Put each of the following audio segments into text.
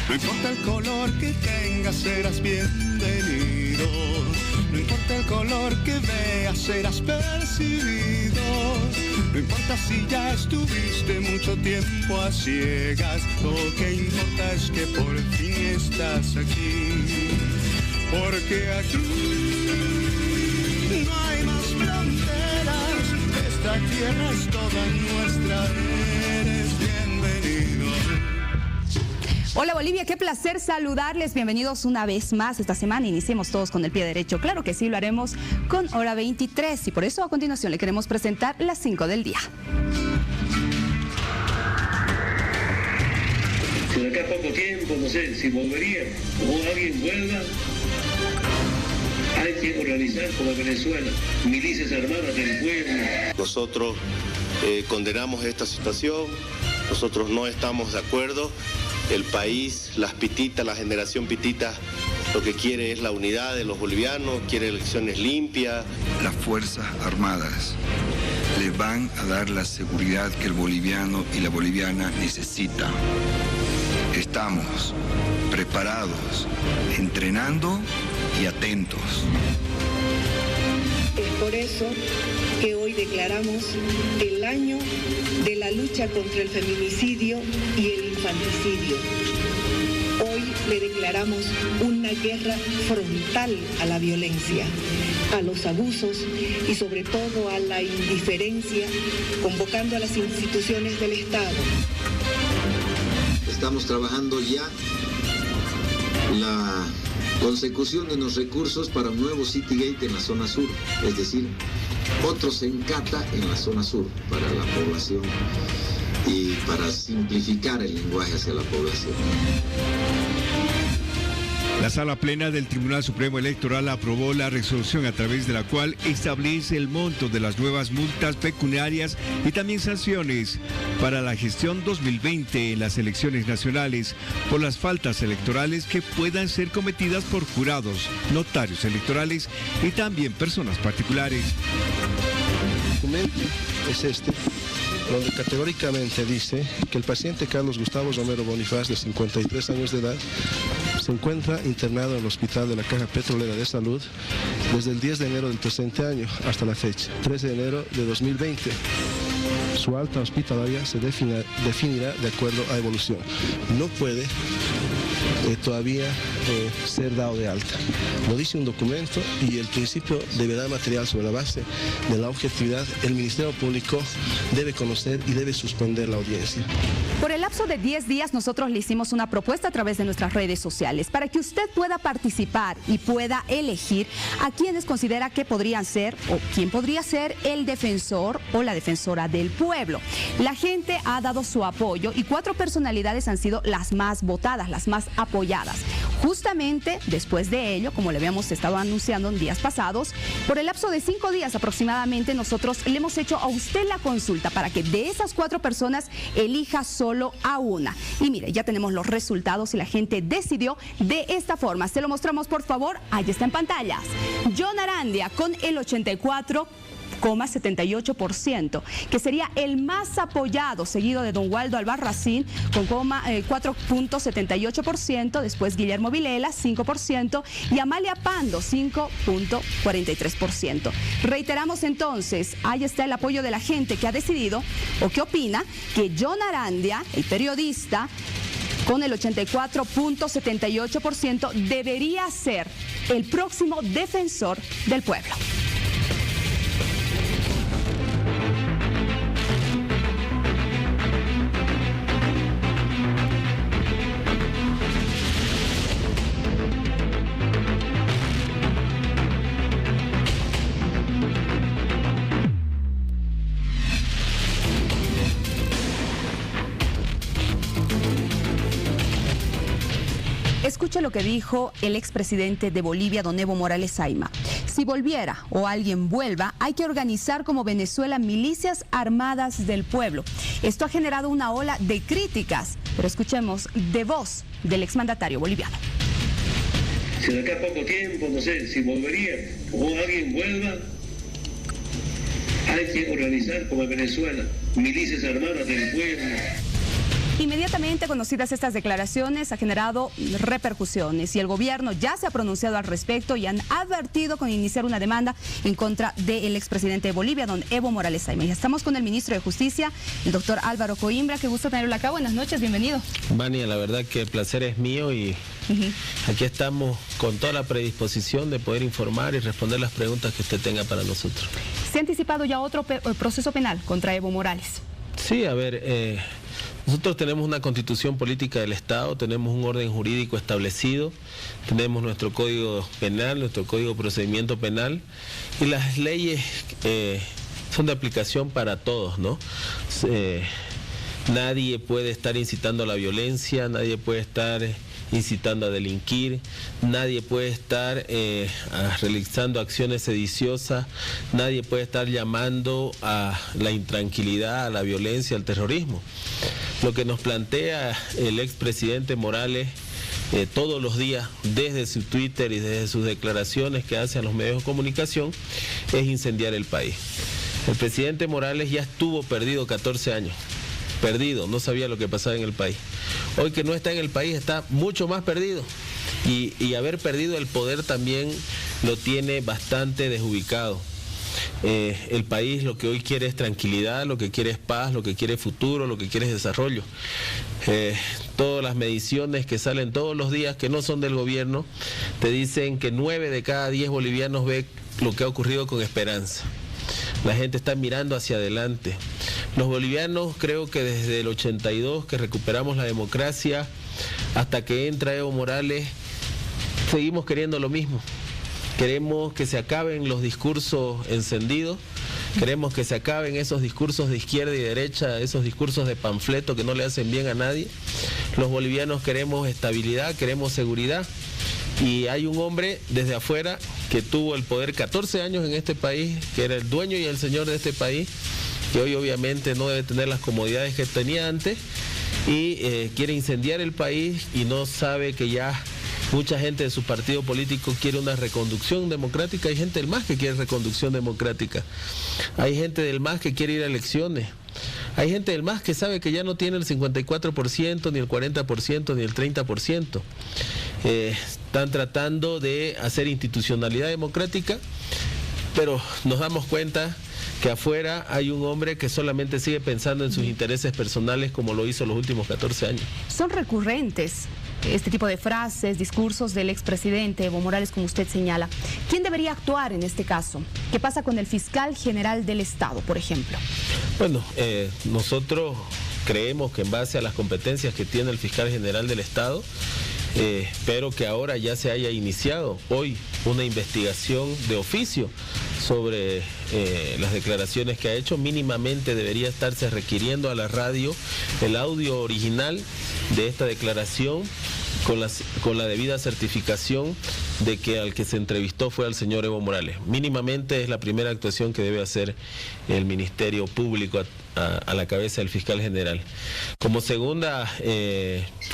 No importa el color que tengas, serás bienvenido. No importa el color que veas, serás percibido. No importa si ya estuviste mucho tiempo a ciegas, lo que importa es que por fin estás aquí. Porque aquí no hay más fronteras, esta tierra es toda nuestra, eres bienvenido. Hola Bolivia, qué placer saludarles, bienvenidos una vez más esta semana, iniciemos todos con el pie derecho, claro que sí, lo haremos con hora 23 y por eso a continuación le queremos presentar las 5 del día. Si de acá a poco tiempo, no sé, si volvería o alguien vuelva, hay que organizar como Venezuela, milicias armadas del pueblo. Nosotros condenamos esta situación, nosotros no estamos de acuerdo. El país, las pititas, la generación pitita, lo que quiere es la unidad de los bolivianos, quiere elecciones limpias. Las Fuerzas Armadas le van a dar la seguridad que el boliviano y la boliviana necesitan. Estamos preparados, entrenando y atentos. Es por eso que hoy declaramos el año de la lucha contra el feminicidio y el infanticidio. Hoy le declaramos una guerra frontal a la violencia, a los abusos y sobre todo a la indiferencia, convocando a las instituciones del Estado. Estamos trabajando ya la consecución de los recursos para un nuevo Citygate en la zona sur, es decir, otro Sencata en la zona sur para la población y para simplificar el lenguaje hacia la población. La Sala Plena del Tribunal Supremo Electoral aprobó la resolución a través de la cual establece el monto de las nuevas multas pecuniarias y también sanciones para la gestión 2020 en las elecciones nacionales por las faltas electorales que puedan ser cometidas por jurados, notarios electorales y también personas particulares. El documento es este, donde categóricamente dice que el paciente Carlos Gustavo Romero Bonifaz, de 53 años de edad, se encuentra internado en el Hospital de la Caja Petrolera de Salud desde el 10 de enero del presente año hasta la fecha, 13 de enero de 2020. Su alta hospitalaria se definirá de acuerdo a evolución. No puede todavía ser dado de alta. Lo dice un documento y el principio de verdad material sobre la base de la objetividad, el Ministerio Público debe conocer y debe suspender la audiencia. Por el lapso de 10 días nosotros le hicimos una propuesta a través de nuestras redes sociales para que usted pueda participar y pueda elegir a quienes considera que podrían ser o quién podría ser el defensor o la defensora del pueblo. La gente ha dado su apoyo y 4 personalidades han sido las más votadas, las más apoyadas. Justamente después de ello, como le habíamos estado anunciando en días pasados, por el lapso de 5 días aproximadamente nosotros le hemos hecho a usted la consulta para que de esas 4 personas elija solo a una. Y mire, ya tenemos los resultados y la gente decidió de esta forma. Se lo mostramos, por favor, ahí está en pantallas. John Arandia con el 84,78%, que sería el más apoyado, seguido de don Waldo Albarracín con 4,78%, después Guillermo Vilela 5% y Amalia Pando 5,43%. Reiteramos entonces, ahí está el apoyo de la gente que ha decidido o que opina que John Arandia, el periodista, con el 84,78% debería ser el próximo defensor del pueblo. Escuche lo que dijo el expresidente de Bolivia, don Evo Morales Saima. Si volviera o alguien vuelva, hay que organizar como Venezuela milicias armadas del pueblo. Esto ha generado una ola de críticas, pero escuchemos de voz del exmandatario boliviano. Si de acá a poco tiempo, no sé, si volvería o alguien vuelva, hay que organizar como en Venezuela milicias armadas del pueblo. Inmediatamente conocidas estas declaraciones ha generado repercusiones y el gobierno ya se ha pronunciado al respecto y han advertido con iniciar una demanda en contra del expresidente de Bolivia, don Evo Morales Ayma. Estamos con el ministro de Justicia, el doctor Álvaro Coimbra. Qué gusto tenerlo acá. Buenas noches, bienvenido. Vania, la verdad que el placer es mío y aquí estamos con toda la predisposición de poder informar y responder las preguntas que usted tenga para nosotros. ¿Se ha anticipado ya otro proceso penal contra Evo Morales? Sí, a ver, nosotros tenemos una constitución política del Estado, tenemos un orden jurídico establecido, tenemos nuestro código penal, nuestro código de procedimiento penal y las leyes son de aplicación para todos, ¿no? Nadie puede estar incitando a la violencia, nadie puede estar incitando a delinquir, nadie puede estar realizando acciones sediciosas, nadie puede estar llamando a la intranquilidad, a la violencia, al terrorismo. Lo que nos plantea el expresidente Morales todos los días, desde su Twitter y desde sus declaraciones que hace a los medios de comunicación, es incendiar el país. El presidente Morales ya estuvo perdido 14 años. Perdido, no sabía lo que pasaba en el país. Hoy que no está en el país está mucho más perdido y haber perdido el poder también lo tiene bastante desubicado. El país lo que hoy quiere es tranquilidad, lo que quiere es paz, lo que quiere es futuro, lo que quiere es desarrollo. Todas las mediciones que salen todos los días que no son del gobierno te dicen que 9 de cada 10 bolivianos ve lo que ha ocurrido con esperanza. La gente está mirando hacia adelante. Los bolivianos, creo que desde el 82 que recuperamos la democracia hasta que entra Evo Morales, seguimos queriendo lo mismo. Queremos que se acaben los discursos encendidos, queremos que se acaben esos discursos de izquierda y derecha, esos discursos de panfleto que no le hacen bien a nadie. Los bolivianos queremos estabilidad, queremos seguridad. Y hay un hombre desde afuera que tuvo el poder 14 años en este país, que era el dueño y el señor de este país, que hoy obviamente no debe tener las comodidades que tenía antes y quiere incendiar el país y no sabe que ya mucha gente de su partido político quiere una reconducción democrática. Hay gente del MAS que quiere reconducción democrática. Hay gente del MAS que quiere ir a elecciones. Hay gente del MAS que sabe que ya no tiene el 54%, ni el 40%, ni el 30%. Están tratando de hacer institucionalidad democrática, pero nos damos cuenta que afuera hay un hombre que solamente sigue pensando en sus intereses personales como lo hizo los últimos 14 años. Son recurrentes este tipo de frases, discursos del expresidente Evo Morales, como usted señala. ¿Quién debería actuar en este caso? ¿Qué pasa con el fiscal general del Estado, por ejemplo? Bueno, nosotros creemos que en base a las competencias que tiene el fiscal general del Estado, espero que ahora ya se haya iniciado hoy una investigación de oficio sobre las declaraciones que ha hecho. Mínimamente debería estarse requiriendo a la radio el audio original de esta declaración con la debida certificación de que al que se entrevistó fue al señor Evo Morales. Mínimamente es la primera actuación que debe hacer el Ministerio Público a la cabeza del fiscal general. Como segunda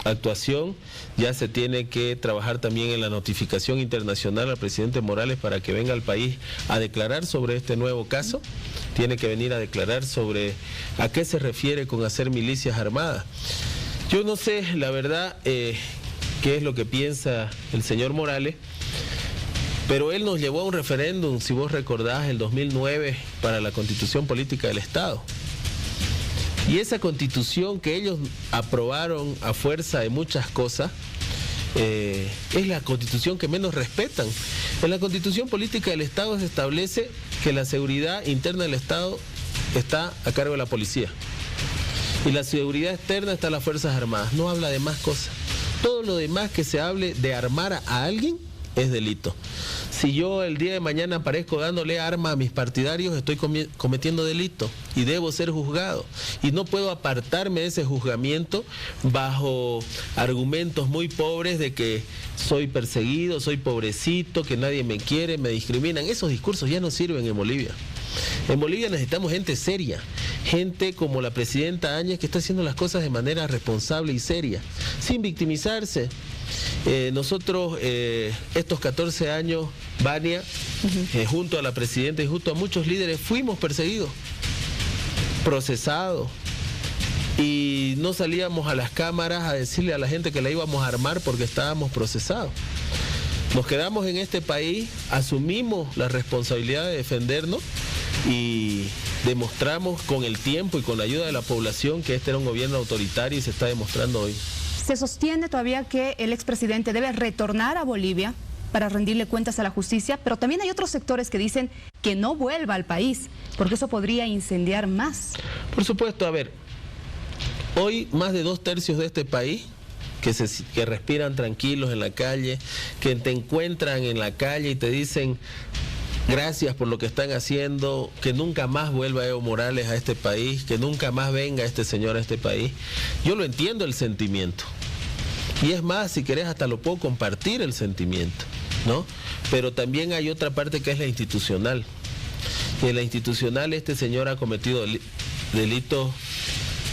actuación, ya se tiene que trabajar también en la notificación internacional al presidente Morales para que venga al país a declarar sobre este nuevo caso. Tiene que venir a declarar sobre a qué se refiere con hacer milicias armadas. Yo no sé, la verdad, qué es lo que piensa el señor Morales, pero él nos llevó a un referéndum, si vos recordás, el 2009 para la Constitución Política del Estado. Y esa Constitución que ellos aprobaron a fuerza de muchas cosas, es la Constitución que menos respetan. En la Constitución Política del Estado se establece que la seguridad interna del Estado está a cargo de la policía. Y la seguridad externa está en las Fuerzas Armadas. No habla de más cosas. Todo lo demás que se hable de armar a alguien es delito. Si yo el día de mañana aparezco dándole arma a mis partidarios, estoy cometiendo delito y debo ser juzgado. Y no puedo apartarme de ese juzgamiento bajo argumentos muy pobres de que soy perseguido, soy pobrecito, que nadie me quiere, me discriminan. Esos discursos ya no sirven en Bolivia. En Bolivia necesitamos gente seria, gente como la presidenta Áñez, que está haciendo las cosas de manera responsable y seria, sin victimizarse. Nosotros estos 14 años, Vania, junto a la presidenta y junto a muchos líderes, fuimos perseguidos, procesados, y no salíamos a las cámaras a decirle a la gente que la íbamos a armar porque estábamos procesados. Nos quedamos en este país, asumimos la responsabilidad de defendernos y demostramos con el tiempo y con la ayuda de la población que este era un gobierno autoritario y se está demostrando hoy. Se sostiene todavía que el expresidente debe retornar a Bolivia para rendirle cuentas a la justicia, pero también hay otros sectores que dicen que no vuelva al país, porque eso podría incendiar más. Por supuesto, a ver, hoy más de 2/3 de este país que respiran tranquilos en la calle, que te encuentran en la calle y te dicen gracias por lo que están haciendo, que nunca más vuelva Evo Morales a este país, que nunca más venga este señor a este país. Yo lo entiendo el sentimiento. Y es más, si querés hasta lo puedo compartir el sentimiento, ¿no? Pero también hay otra parte que es la institucional. Y en la institucional este señor ha cometido delitos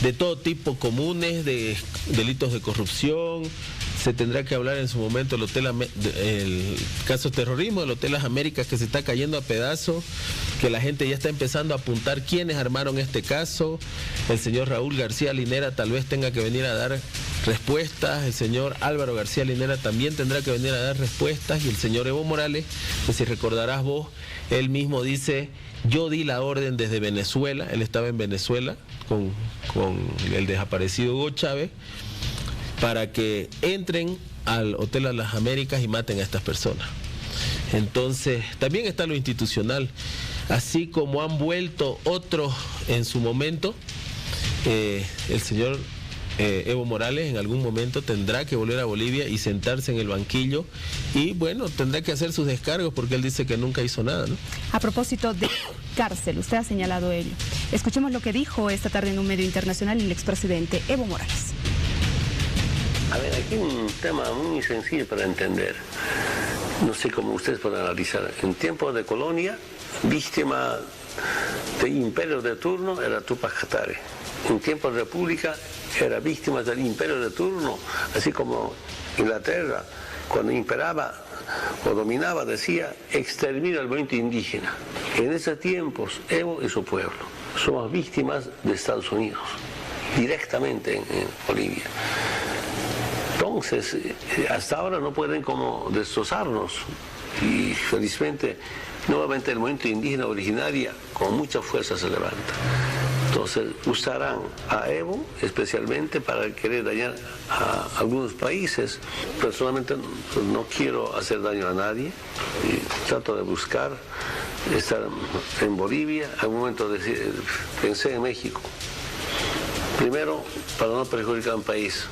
de todo tipo comunes, de delitos de corrupción. Se tendrá que hablar en su momento el caso de terrorismo del Hotel Las Américas, que se está cayendo a pedazos, que la gente ya está empezando a apuntar quiénes armaron este caso. El señor Raúl García Linera tal vez tenga que venir a dar respuestas, el señor Álvaro García Linera también tendrá que venir a dar respuestas, y el señor Evo Morales, que si recordarás vos, él mismo dice: yo di la orden desde Venezuela. Él estaba en Venezuela con el desaparecido Hugo Chávez, para que entren al Hotel a las Américas y maten a estas personas. Entonces, también está lo institucional, así como han vuelto otros en su momento. El señor Evo Morales en algún momento tendrá que volver a Bolivia y sentarse en el banquillo y, bueno, tendrá que hacer sus descargos porque él dice que nunca hizo nada, ¿no? A propósito de cárcel, usted ha señalado ello. Escuchemos lo que dijo esta tarde en un medio internacional el expresidente Evo Morales. A ver, aquí hay un tema muy sencillo para entender. No sé cómo ustedes pueden analizar. En tiempos de colonia, víctima del imperio de turno era Túpac Katari. En tiempos de república era víctima del imperio de turno, así como Inglaterra, cuando imperaba o dominaba, decía: extermina al movimiento indígena. En esos tiempos, Evo y su pueblo somos víctimas de Estados Unidos, directamente en Bolivia. Entonces, hasta ahora no pueden como destrozarnos, y felizmente nuevamente el movimiento indígena originaria con mucha fuerza se levanta. Entonces usarán a Evo especialmente para querer dañar a algunos países. Personalmente no quiero hacer daño a nadie y trato de buscar estar en Bolivia. En un momento pensé en México. Primero, para no perjudicar a un país.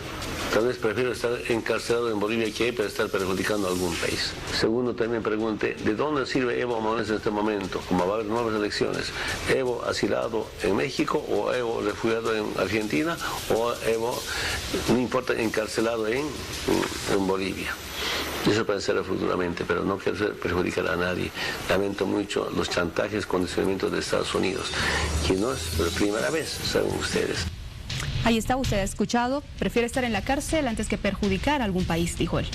Tal vez prefiero estar encarcelado en Bolivia que para estar perjudicando a algún país. Segundo, también pregunté, ¿de dónde sirve Evo Morales en este momento? Como va a haber nuevas elecciones, ¿Evo asilado en México o Evo refugiado en Argentina o Evo, no importa, encarcelado en Bolivia? Eso pensaré futuramente, pero no quiero perjudicar a nadie. Lamento mucho los chantajes, condicionamientos de Estados Unidos, que no es por primera vez, saben ustedes. Ahí está, usted ha escuchado, prefiere estar en la cárcel antes que perjudicar a algún país, dijo él.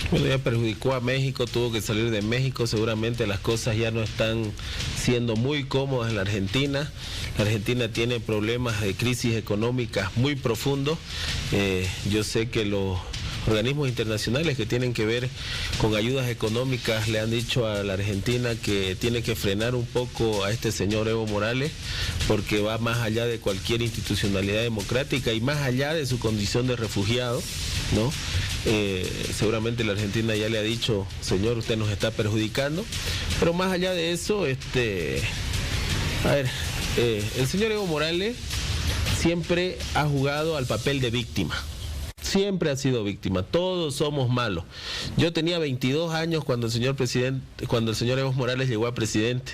Bueno, ya perjudicó a México, tuvo que salir de México, seguramente las cosas ya no están siendo muy cómodas en la Argentina. La Argentina tiene problemas de crisis económicas muy profundos. Yo sé que los organismos internacionales que tienen que ver con ayudas económicas le han dicho a la Argentina que tiene que frenar un poco a este señor Evo Morales, porque va más allá de cualquier institucionalidad democrática y más allá de su condición de refugiado, ¿no? Seguramente la Argentina ya le ha dicho: señor, usted nos está perjudicando, pero más allá de eso, el señor Evo Morales siempre ha jugado al papel de víctima. Siempre ha sido víctima, todos somos malos. Yo tenía 22 años cuando el señor Evo Morales llegó a presidente,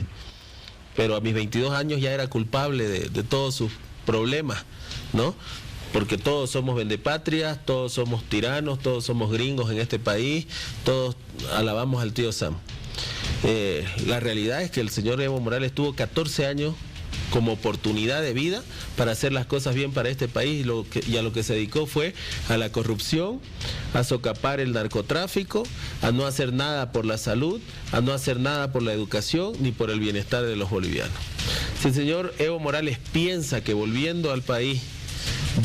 pero a mis 22 años ya era culpable de todos sus problemas, ¿no? Porque todos somos vendepatrias, todos somos tiranos, todos somos gringos en este país, todos alabamos al tío Sam. La realidad es que el señor Evo Morales tuvo 14 años como oportunidad de vida para hacer las cosas bien para este país, y a lo que se dedicó fue a la corrupción, a socapar el narcotráfico, a no hacer nada por la salud, a no hacer nada por la educación ni por el bienestar de los bolivianos. Si el señor Evo Morales piensa que volviendo al país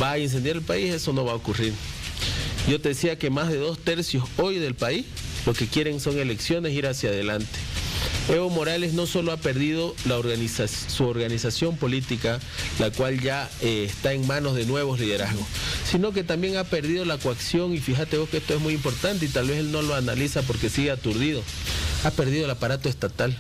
va a incendiar el país, eso no va a ocurrir. Yo te decía que más de 2/3 hoy del país lo que quieren son elecciones, ir hacia adelante. Evo Morales no solo ha perdido su organización política, la cual ya está en manos de nuevos liderazgos, sino que también ha perdido la coacción, y fíjate vos que esto es muy importante y tal vez él no lo analiza porque sigue aturdido. Ha perdido el aparato estatal.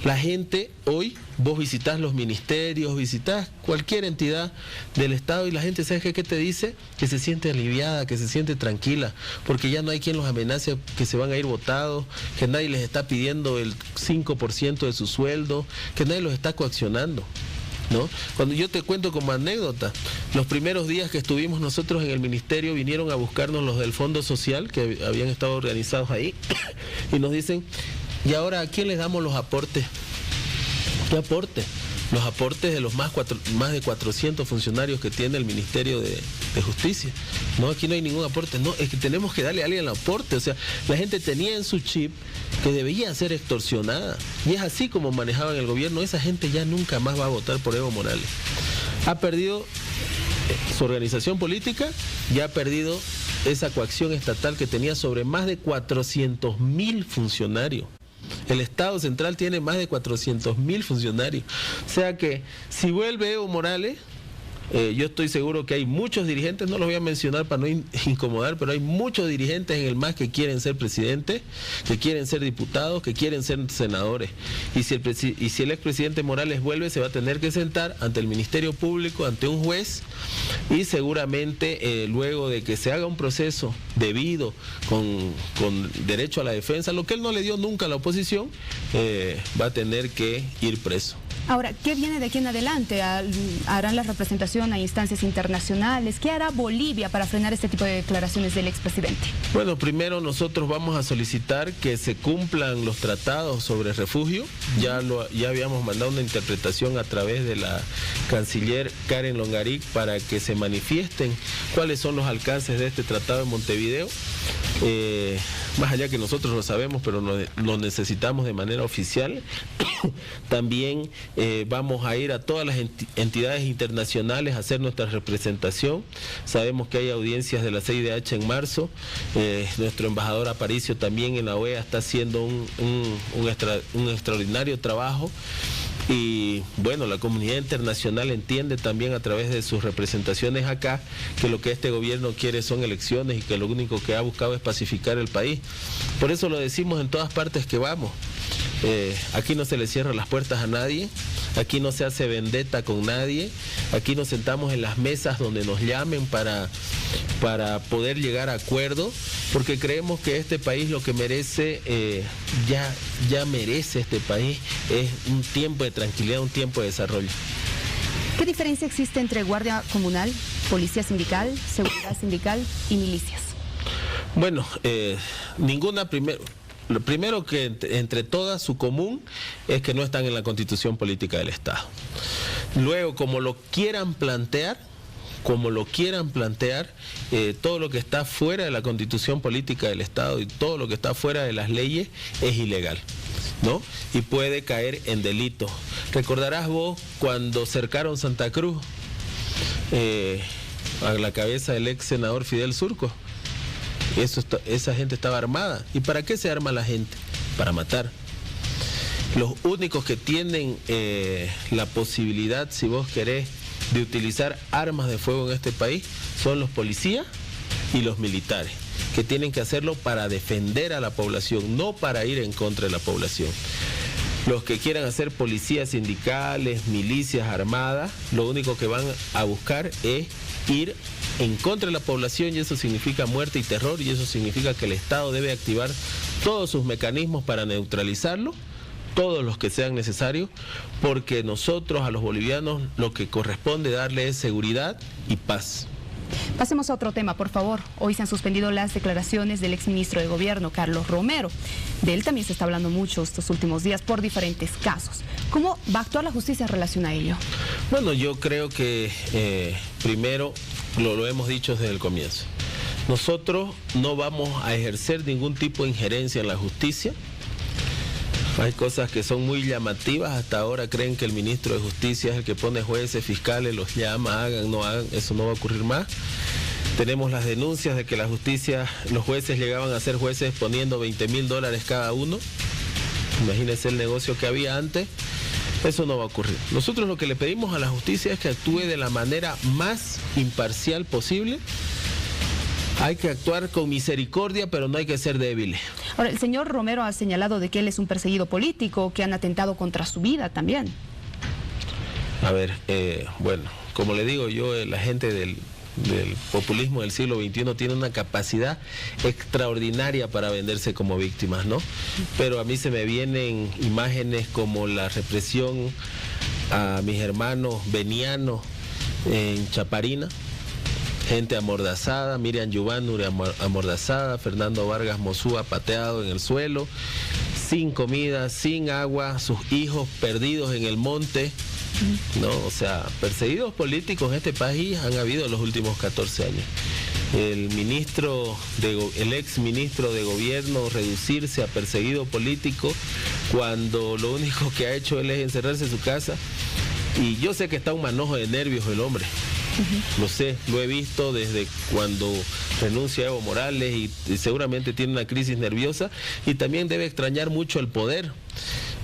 La gente hoy, vos visitás los ministerios, visitás cualquier entidad del Estado y la gente, ¿sabes qué te dice? Que se siente aliviada, que se siente tranquila, porque ya no hay quien los amenace que se van a ir votados, que nadie les está pidiendo el 5% de su sueldo, que nadie los está coaccionando, ¿no? Cuando yo te cuento como anécdota, los primeros días que estuvimos nosotros en el ministerio, vinieron a buscarnos los del Fondo Social, que habían estado organizados ahí, y nos dicen: ¿y ahora a quién les damos los aportes? ¿Qué aporte? Los aportes de los más de 400 funcionarios que tiene el Ministerio de Justicia. No, aquí no hay ningún aporte. No, es que tenemos que darle a alguien el aporte. O sea, la gente tenía en su chip que debía ser extorsionada. Y es así como manejaban el gobierno. Esa gente ya nunca más va a votar por Evo Morales. Ha perdido su organización política y ha perdido esa coacción estatal que tenía sobre más de 400.000 funcionarios. El Estado Central tiene más de 400.000 funcionarios. O sea que si vuelve Evo Morales, yo estoy seguro que hay muchos dirigentes, no los voy a mencionar para no incomodar, pero hay muchos dirigentes en el MAS que quieren ser presidentes, que quieren ser diputados, que quieren ser senadores. Y si el expresidente Morales vuelve, se va a tener que sentar ante el Ministerio Público, ante un juez, y seguramente luego de que se haga un proceso debido, con derecho a la defensa, lo que él no le dio nunca a la oposición, va a tener que ir preso. Ahora, ¿qué viene de aquí en adelante? ¿Harán la representación a instancias internacionales? ¿Qué hará Bolivia para frenar este tipo de declaraciones del expresidente? Bueno, primero nosotros vamos a solicitar que se cumplan los tratados sobre refugio. Ya habíamos mandado una interpretación a través de la canciller Karen Longaric para que se manifiesten cuáles son los alcances de este tratado en Montevideo. Más allá que nosotros lo sabemos, pero lo necesitamos de manera oficial. También vamos a ir a todas las entidades internacionales a hacer nuestra representación. Sabemos que hay audiencias de la CIDH en marzo. Nuestro embajador Aparicio también en la OEA está haciendo un extraordinario trabajo. Y bueno, la comunidad internacional entiende también a través de sus representaciones acá que lo que este gobierno quiere son elecciones y que lo único que ha buscado es pacificar el país. Por eso lo decimos en todas partes que vamos. Aquí no se le cierran las puertas a nadie, aquí no se hace vendetta con nadie, aquí nos sentamos en las mesas donde nos llamen para poder llegar a acuerdos, porque creemos que este país lo que merece, ya merece este país, es un tiempo de tranquilidad, un tiempo de desarrollo. ¿Qué diferencia existe entre guardia comunal, policía sindical, seguridad sindical y milicias? Bueno, ninguna. Lo primero que entre todas su común es que no están en la Constitución Política del Estado. Luego, como lo quieran plantear, todo lo que está fuera de la Constitución Política del Estado y todo lo que está fuera de las leyes es ilegal, ¿no? Y puede caer en delito. Recordarás vos cuando cercaron Santa Cruz a la cabeza del ex senador Fidel Surco. Esa gente estaba armada. ¿Y para qué se arma la gente? Para matar. Los únicos que tienen la posibilidad, si vos querés, de utilizar armas de fuego en este país son los policías y los militares, que tienen que hacerlo para defender a la población, no para ir en contra de la población. Los que quieran hacer policías sindicales, milicias armadas, lo único que van a buscar es ir en contra de la población, y eso significa muerte y terror, y eso significa que el Estado debe activar todos sus mecanismos para neutralizarlo, todos los que sean necesarios, porque nosotros a los bolivianos lo que corresponde darle es seguridad y paz. Pasemos a otro tema, por favor. Hoy se han suspendido las declaraciones del exministro de Gobierno, Carlos Romero. De él también se está hablando mucho estos últimos días por diferentes casos. ¿Cómo va a actuar la justicia en relación a ello? Bueno, yo creo que primero lo hemos dicho desde el comienzo. Nosotros no vamos a ejercer ningún tipo de injerencia en la justicia. Hay cosas que son muy llamativas. Hasta ahora creen que el ministro de Justicia es el que pone jueces, fiscales, los llama, hagan, no hagan. Eso no va a ocurrir más. Tenemos las denuncias de que la justicia, los jueces llegaban a ser jueces poniendo $20,000 cada uno. Imagínense el negocio que había antes. Eso no va a ocurrir. Nosotros lo que le pedimos a la justicia es que actúe de la manera más imparcial posible. Hay que actuar con misericordia, pero no hay que ser débiles. Ahora, el señor Romero ha señalado de que él es un perseguido político, que han atentado contra su vida también. A ver, bueno, como le digo yo, la gente del populismo del siglo XXI tiene una capacidad extraordinaria para venderse como víctimas, ¿no? Pero a mí se me vienen imágenes como la represión a mis hermanos venianos en Chaparina, gente amordazada, Miriam Yubanuri amordazada, Fernando Vargas Mosúa pateado en el suelo, sin comida, sin agua, sus hijos perdidos en el monte, ¿no? O sea, perseguidos políticos en este país han habido en los últimos 14 años. El ex ministro de gobierno reducirse a perseguido político cuando lo único que ha hecho él es encerrarse en su casa. Y yo sé que está un manojo de nervios el hombre. Lo sé, lo he visto desde cuando renuncia Evo Morales y seguramente tiene una crisis nerviosa y también debe extrañar mucho el poder.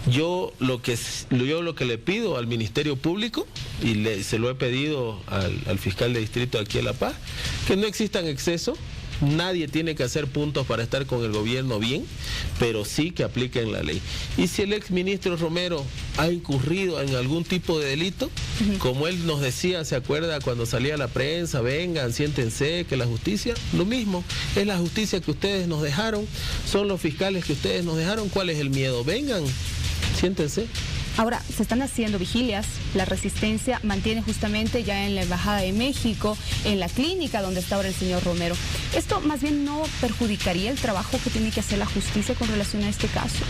Yo lo que le pido al Ministerio Público, y se lo he pedido al fiscal de distrito aquí en La Paz, que no existan excesos. Nadie tiene que hacer puntos para estar con el gobierno bien, pero sí que apliquen la ley. Y si el exministro Romero ha incurrido en algún tipo de delito, como él nos decía, ¿se acuerda cuando salía a la prensa? Vengan, siéntense, que la justicia, lo mismo, es la justicia que ustedes nos dejaron, son los fiscales que ustedes nos dejaron. ¿Cuál es el miedo? Vengan, siéntense. Ahora, se están haciendo vigilias, la Resistencia mantiene justamente ya en la Embajada de México, en la clínica donde está ahora el señor Romero. ¿Esto más bien no perjudicaría el trabajo que tiene que hacer la justicia con relación a este caso?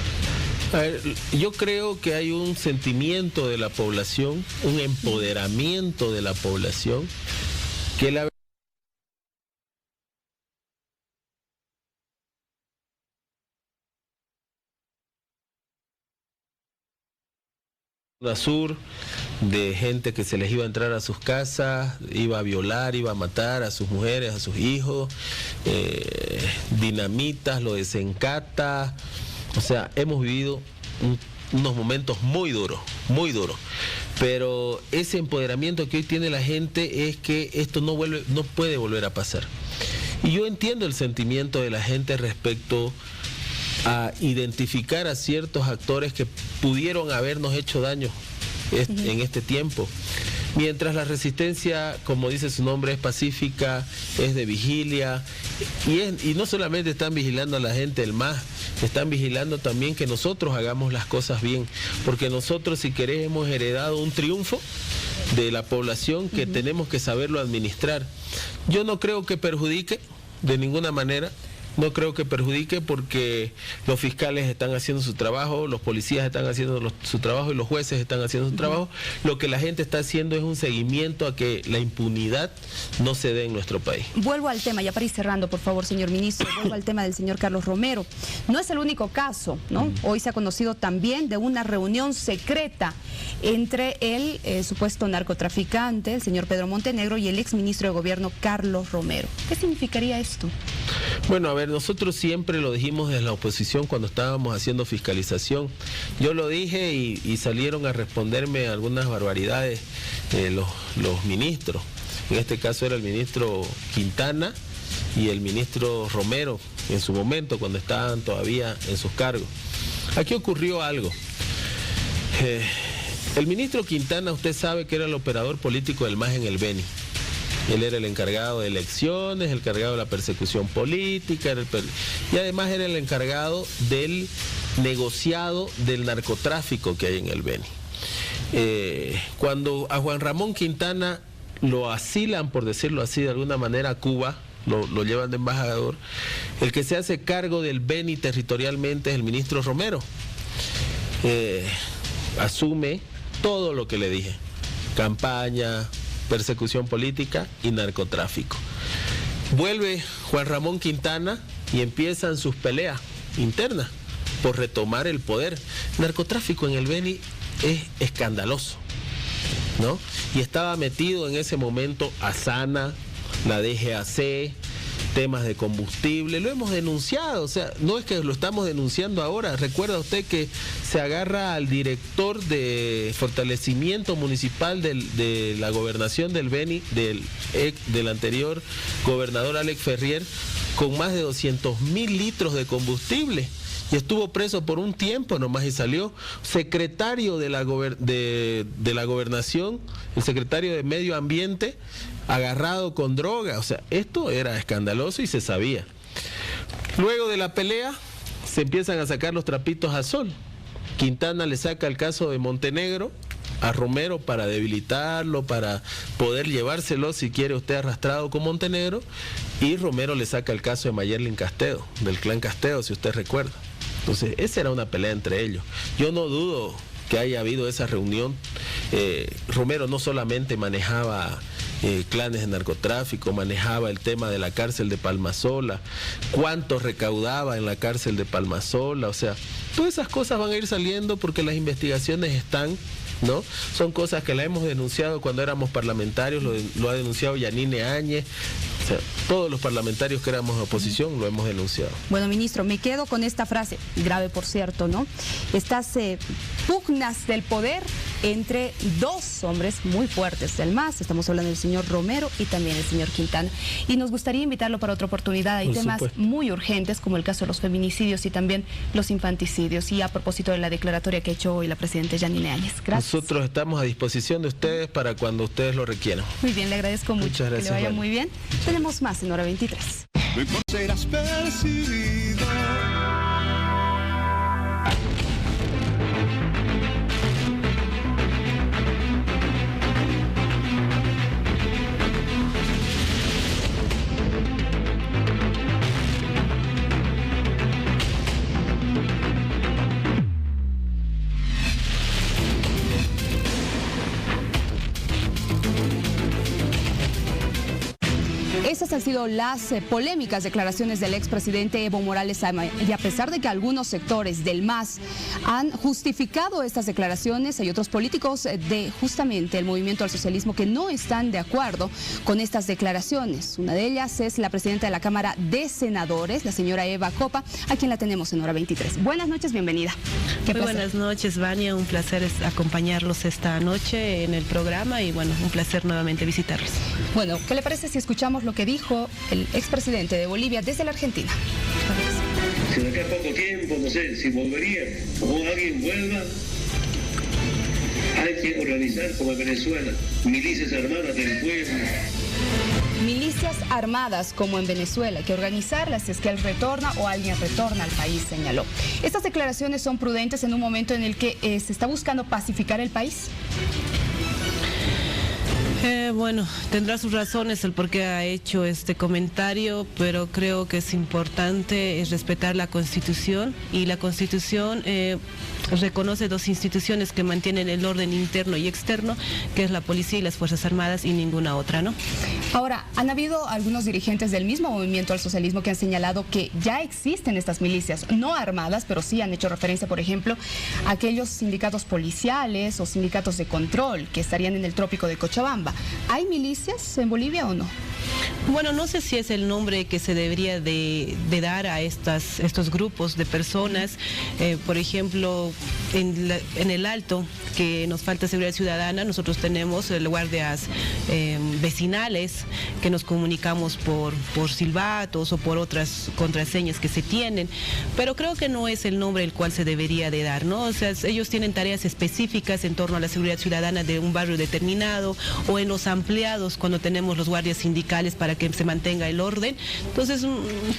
A ver, yo creo que hay un sentimiento de la población, un empoderamiento de la población, que la sur, de gente que se les iba a entrar a sus casas, iba a violar, iba a matar a sus mujeres, a sus hijos, dinamitas, lo desencata. O sea, hemos vivido unos momentos muy duros, pero ese empoderamiento que hoy tiene la gente es que esto no puede volver a pasar. Y yo entiendo el sentimiento de la gente respecto a identificar a ciertos actores que pudieron habernos hecho daño en este tiempo. Mientras la resistencia, como dice su nombre, es pacífica, es de vigilia, y no solamente están vigilando a la gente del MAS, están vigilando también que nosotros hagamos las cosas bien, porque nosotros, si querés, hemos heredado un triunfo de la población que tenemos que saberlo administrar. Yo no creo que perjudique de ninguna manera. No creo que perjudique porque los fiscales están haciendo su trabajo, los policías están haciendo su trabajo y los jueces están haciendo su trabajo. Lo que la gente está haciendo es un seguimiento a que la impunidad no se dé en nuestro país. Vuelvo al tema, ya para ir cerrando, por favor, señor ministro, vuelvo al tema del señor Carlos Romero. No es el único caso, ¿no? Hoy se ha conocido también de una reunión secreta entre el supuesto narcotraficante, el señor Pedro Montenegro, y el exministro de Gobierno, Carlos Romero. ¿Qué significaría esto? Bueno, a ver, nosotros siempre lo dijimos desde la oposición cuando estábamos haciendo fiscalización. Yo lo dije y salieron a responderme algunas barbaridades los ministros. En este caso era el ministro Quintana y el ministro Romero, en su momento, cuando estaban todavía en sus cargos. Aquí ocurrió algo. El ministro Quintana, usted sabe que era el operador político del MAS en el Beni. Él era el encargado de elecciones, el encargado de la persecución política, y además era el encargado del negociado del narcotráfico que hay en el Beni. Cuando a Juan Ramón Quintana lo asilan, por decirlo así, de alguna manera a Cuba, lo llevan de embajador, el que se hace cargo del Beni territorialmente es el ministro Romero. Asume todo lo que le dije: campaña, persecución política y narcotráfico. Vuelve Juan Ramón Quintana y empiezan sus peleas internas por retomar el poder. Narcotráfico en el Beni es escandaloso, ¿no? Y estaba metido en ese momento Asana, la DGAC, temas de combustible, lo hemos denunciado, o sea, no es que lo estamos denunciando ahora. Recuerda usted que se agarra al director de fortalecimiento municipal de la gobernación del Beni, del anterior gobernador Alex Ferrier, con más de 200.000 litros de combustible, y estuvo preso por un tiempo nomás y salió. Secretario de la gobernación, el secretario de Medio Ambiente, agarrado con droga. O sea, esto era escandaloso y se sabía. Luego de la pelea se empiezan a sacar los trapitos al sol. Quintana le saca el caso de Montenegro a Romero para debilitarlo, para poder llevárselo, si quiere usted, arrastrado con Montenegro, y Romero le saca el caso de Mayerlin Casteo, del clan Casteo, si usted recuerda. Entonces, esa era una pelea entre ellos. Yo no dudo que haya habido esa reunión. Romero no solamente manejaba clanes de narcotráfico, manejaba el tema de la cárcel de Palmasola, cuánto recaudaba en la cárcel de Palmasola. O sea, todas esas cosas van a ir saliendo porque las investigaciones están, ¿no? Son cosas que la hemos denunciado cuando éramos parlamentarios, lo ha denunciado Yanine Áñez. O sea, todos los parlamentarios que éramos oposición lo hemos denunciado. Bueno, ministro, me quedo con esta frase, grave por cierto, ¿no? Estas pugnas del poder entre dos hombres muy fuertes del MAS. Estamos hablando del señor Romero y también el señor Quintana. Y nos gustaría invitarlo para otra oportunidad. Hay temas muy urgentes, como el caso de los feminicidios y también los infanticidios. Y a propósito de la declaratoria que ha hecho hoy la presidenta Yanine Áñez. Gracias. Nosotros estamos a disposición de ustedes para cuando ustedes lo requieran. Muy bien, le agradezco mucho. Muchas gracias. Que le vaya muy bien. Tenemos más en Hora 23. No importa, serás percibido. Esas han sido las polémicas declaraciones del expresidente Evo Morales, y a pesar de que algunos sectores del MAS han justificado estas declaraciones, hay otros políticos de justamente el movimiento al socialismo que no están de acuerdo con estas declaraciones. Una de ellas es la presidenta de la Cámara de Senadores, la señora Eva Copa, a quien la tenemos en Hora 23. Buenas noches, bienvenida. Muy buenas noches, Vania, un placer acompañarlos esta noche en el programa y bueno, un placer nuevamente visitarlos. Bueno, ¿qué le parece si escuchamos lo que dijo el expresidente de Bolivia desde la Argentina? Si de acá a poco tiempo, no sé, si volvería o alguien vuelva, hay que organizar como en Venezuela, milicias armadas del pueblo. Milicias armadas como en Venezuela, hay que organizarlas si es que él retorna o alguien retorna al país, señaló. ¿Estas declaraciones son prudentes en un momento en el que se está buscando pacificar el país? Bueno, tendrá sus razones el por qué ha hecho este comentario, pero creo que es importante respetar la Constitución, y la Constitución reconoce dos instituciones que mantienen el orden interno y externo, que es la policía y las Fuerzas Armadas, y ninguna otra, ¿no? Ahora, han habido algunos dirigentes del mismo movimiento al socialismo que han señalado que ya existen estas milicias, no armadas, pero sí han hecho referencia, por ejemplo, a aquellos sindicatos policiales o sindicatos de control que estarían en el trópico de Cochabamba. ¿Hay milicias en Bolivia o no? Bueno, no sé si es el nombre que se debería de dar a estos grupos de personas. Por ejemplo, en el Alto, que nos falta seguridad ciudadana, nosotros tenemos guardias vecinales que nos comunicamos por silbatos o por otras contraseñas que se tienen, pero creo que no es el nombre el cual se debería de dar, ¿no? O sea, ellos tienen tareas específicas en torno a la seguridad ciudadana de un barrio determinado, o en los ampliados cuando tenemos los guardias sindicales para que se mantenga el orden. Entonces,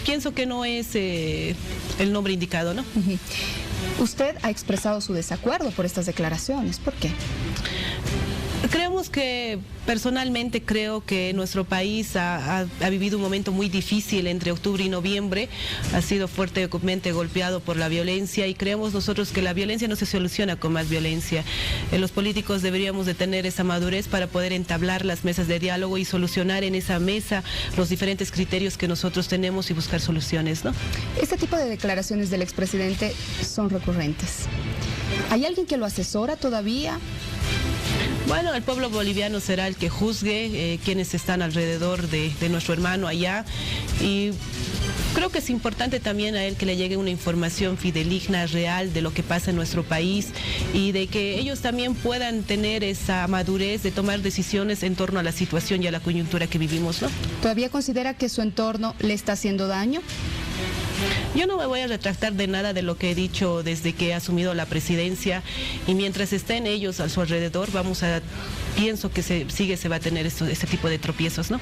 pienso que no es el nombre indicado, ¿no? Usted ha expresado su desacuerdo por estas declaraciones. ¿Por qué? Creemos que, personalmente creo que nuestro país ha vivido un momento muy difícil entre octubre y noviembre, ha sido fuertemente golpeado por la violencia y creemos nosotros que la violencia no se soluciona con más violencia. Los políticos deberíamos de tener esa madurez para poder entablar las mesas de diálogo y solucionar en esa mesa los diferentes criterios que nosotros tenemos y buscar soluciones, ¿no? Este tipo de declaraciones del expresidente son recurrentes. ¿Hay alguien que lo asesora todavía? Bueno, el pueblo boliviano será el que juzgue quienes están alrededor de nuestro hermano allá y creo que es importante también a él que le llegue una información fidedigna, real de lo que pasa en nuestro país y de que ellos también puedan tener esa madurez de tomar decisiones en torno a la situación y a la coyuntura que vivimos, ¿no? ¿Todavía considera que su entorno le está haciendo daño? Yo no me voy a retractar de nada de lo que he dicho desde que he asumido la presidencia y mientras estén ellos a su alrededor pienso que se va a tener este tipo de tropiezos, ¿no?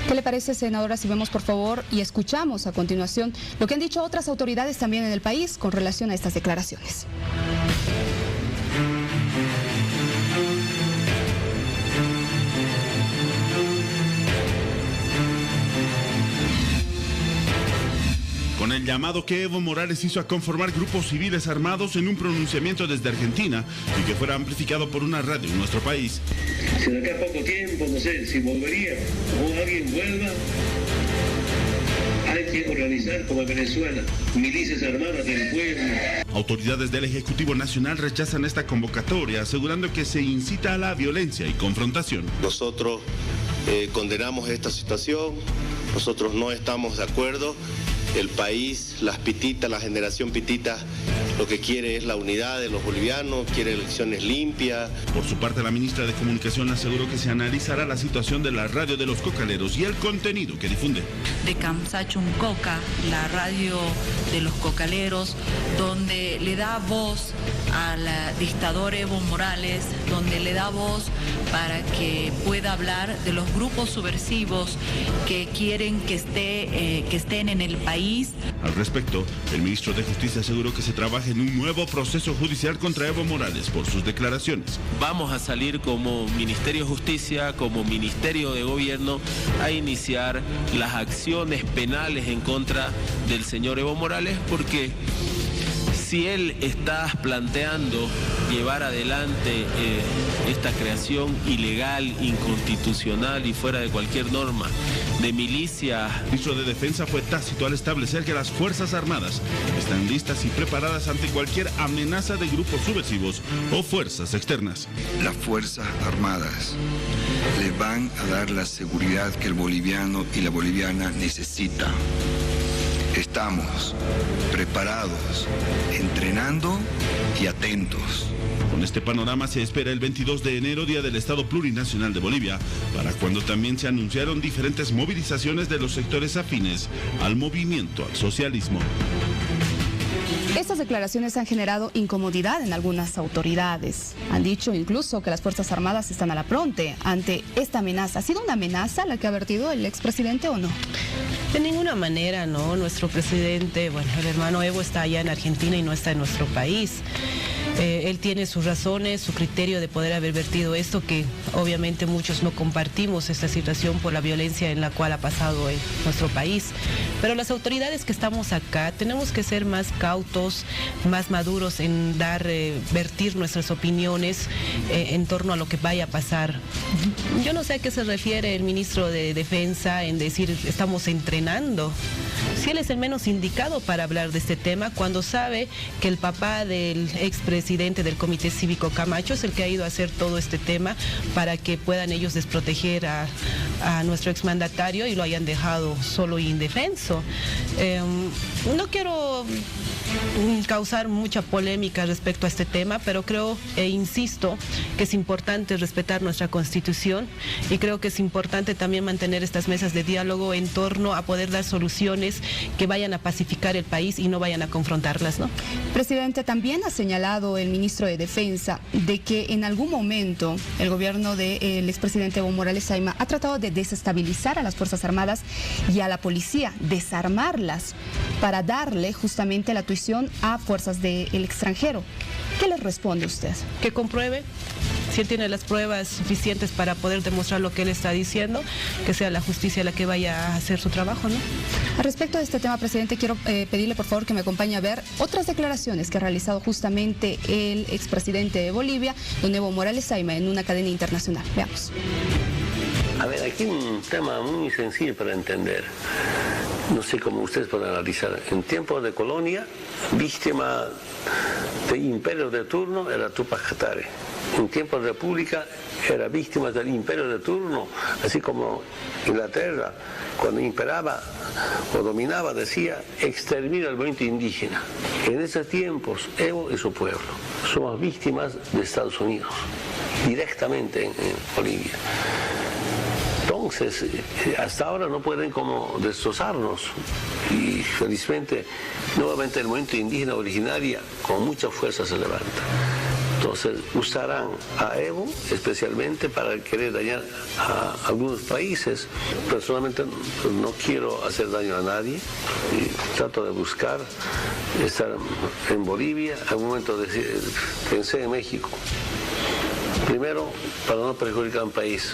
¿Qué le parece, senadora, si vemos por favor y escuchamos a continuación lo que han dicho otras autoridades también en el país con relación a estas declaraciones? Con el llamado que Evo Morales hizo a conformar grupos civiles armados en un pronunciamiento desde Argentina y que fuera amplificado por una radio en nuestro país. Si de acá a poco tiempo, no sé, si volvería o alguien vuelva, hay que organizar como en Venezuela, milicias armadas del pueblo. Autoridades del Ejecutivo Nacional rechazan esta convocatoria, asegurando que se incita a la violencia y confrontación. Nosotros condenamos esta situación, nosotros no estamos de acuerdo. El país, las pititas, la generación pitita, lo que quiere es la unidad de los bolivianos, quiere elecciones limpias. Por su parte, la ministra de Comunicación aseguró que se analizará la situación de la radio de los cocaleros y el contenido que difunde. De Kamsachun Coca, la radio de los cocaleros, donde le da voz al dictador Evo Morales, donde le da voz para que pueda hablar de los grupos subversivos que quieren que estén en el país. Al respecto, el ministro de Justicia aseguró que se trabaja en un nuevo proceso judicial contra Evo Morales por sus declaraciones. Vamos a salir como Ministerio de Justicia, como Ministerio de Gobierno, a iniciar las acciones penales en contra del señor Evo Morales, porque si él está planteando llevar adelante esta creación ilegal, inconstitucional y fuera de cualquier norma de milicia. El ministro de Defensa fue tácito al establecer que las Fuerzas Armadas están listas y preparadas ante cualquier amenaza de grupos subversivos o fuerzas externas. Las Fuerzas Armadas le van a dar la seguridad que el boliviano y la boliviana necesita. Estamos preparados, entrenando y atentos. Con este panorama se espera el 22 de enero, Día del Estado Plurinacional de Bolivia, para cuando también se anunciaron diferentes movilizaciones de los sectores afines al movimiento al socialismo. Estas declaraciones han generado incomodidad en algunas autoridades. Han dicho incluso que las Fuerzas Armadas están a la fronte ante esta amenaza. ¿Ha sido una amenaza la que ha vertido el expresidente o no? De ninguna manera, no. Nuestro presidente, bueno, el hermano Evo está allá en Argentina y no está en nuestro país. Él tiene sus razones, su criterio de poder haber vertido esto, que obviamente muchos no compartimos esta situación por la violencia en la cual ha pasado en nuestro país. Pero las autoridades que estamos acá tenemos que ser más cautos, más maduros en vertir nuestras opiniones en torno a lo que vaya a pasar. Yo no sé a qué se refiere el ministro de Defensa en decir estamos entrenando. Si él es el menos indicado para hablar de este tema, cuando sabe que el papá del expresidente del Comité Cívico Camacho es el que ha ido a hacer todo este tema para que puedan ellos desproteger a nuestro exmandatario y lo hayan dejado solo e indefenso. No quiero causar mucha polémica respecto a este tema, pero creo e insisto que es importante respetar nuestra Constitución y creo que es importante también mantener estas mesas de diálogo en torno a poder dar soluciones que vayan a pacificar el país y no vayan a confrontarlas, ¿no? Presidente, también ha señalado el ministro de Defensa de que en algún momento el gobierno del expresidente Evo Morales Saima ha tratado de desestabilizar a las Fuerzas Armadas y a la policía, desarmarlas para darle justamente la tuición a fuerzas del extranjero. ¿Qué les responde usted? Que compruebe. si él tiene las pruebas suficientes para poder demostrar lo que él está diciendo, que sea la justicia la que vaya a hacer su trabajo, ¿no? Al respecto de este tema, presidente, quiero pedirle por favor que me acompañe a ver otras declaraciones que ha realizado justamente el expresidente de Bolivia, don Evo Morales Ayma, en una cadena internacional. Veamos. A ver, aquí un tema muy sencillo para entender. No sé cómo ustedes pueden analizar. En tiempos de colonia, víctima del imperio de turno era Túpac Katari. En tiempos de república era víctima del imperio de turno, así como Inglaterra, cuando imperaba o dominaba, decía extermina al movimiento indígena. En esos tiempos, Evo y su pueblo somos víctimas de Estados Unidos, directamente en Bolivia. Entonces, hasta ahora no pueden como destrozarnos y felizmente nuevamente el movimiento indígena originaria con mucha fuerza se levanta. Entonces usarán a Evo especialmente para querer dañar a algunos países. Personalmente no quiero hacer daño a nadie y trato de buscar estar en Bolivia. En un momento pensé en México. Primero, para no perjudicar a un país.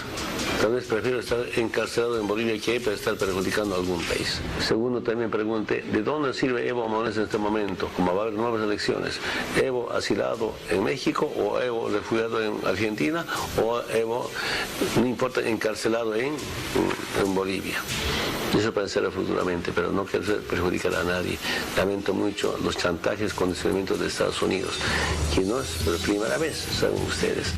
Tal vez prefiero estar encarcelado en Bolivia que para estar perjudicando a algún país. Segundo, también pregunté, ¿de dónde sirve Evo Morales en este momento? Como va a haber nuevas elecciones. ¿Evo asilado en México o Evo refugiado en Argentina o Evo, no importa, encarcelado en Bolivia? Eso pensaré futuramente, pero no quiero perjudicar a nadie. Lamento mucho los chantajes, condicionamientos de Estados Unidos, que no es por primera vez, saben ustedes.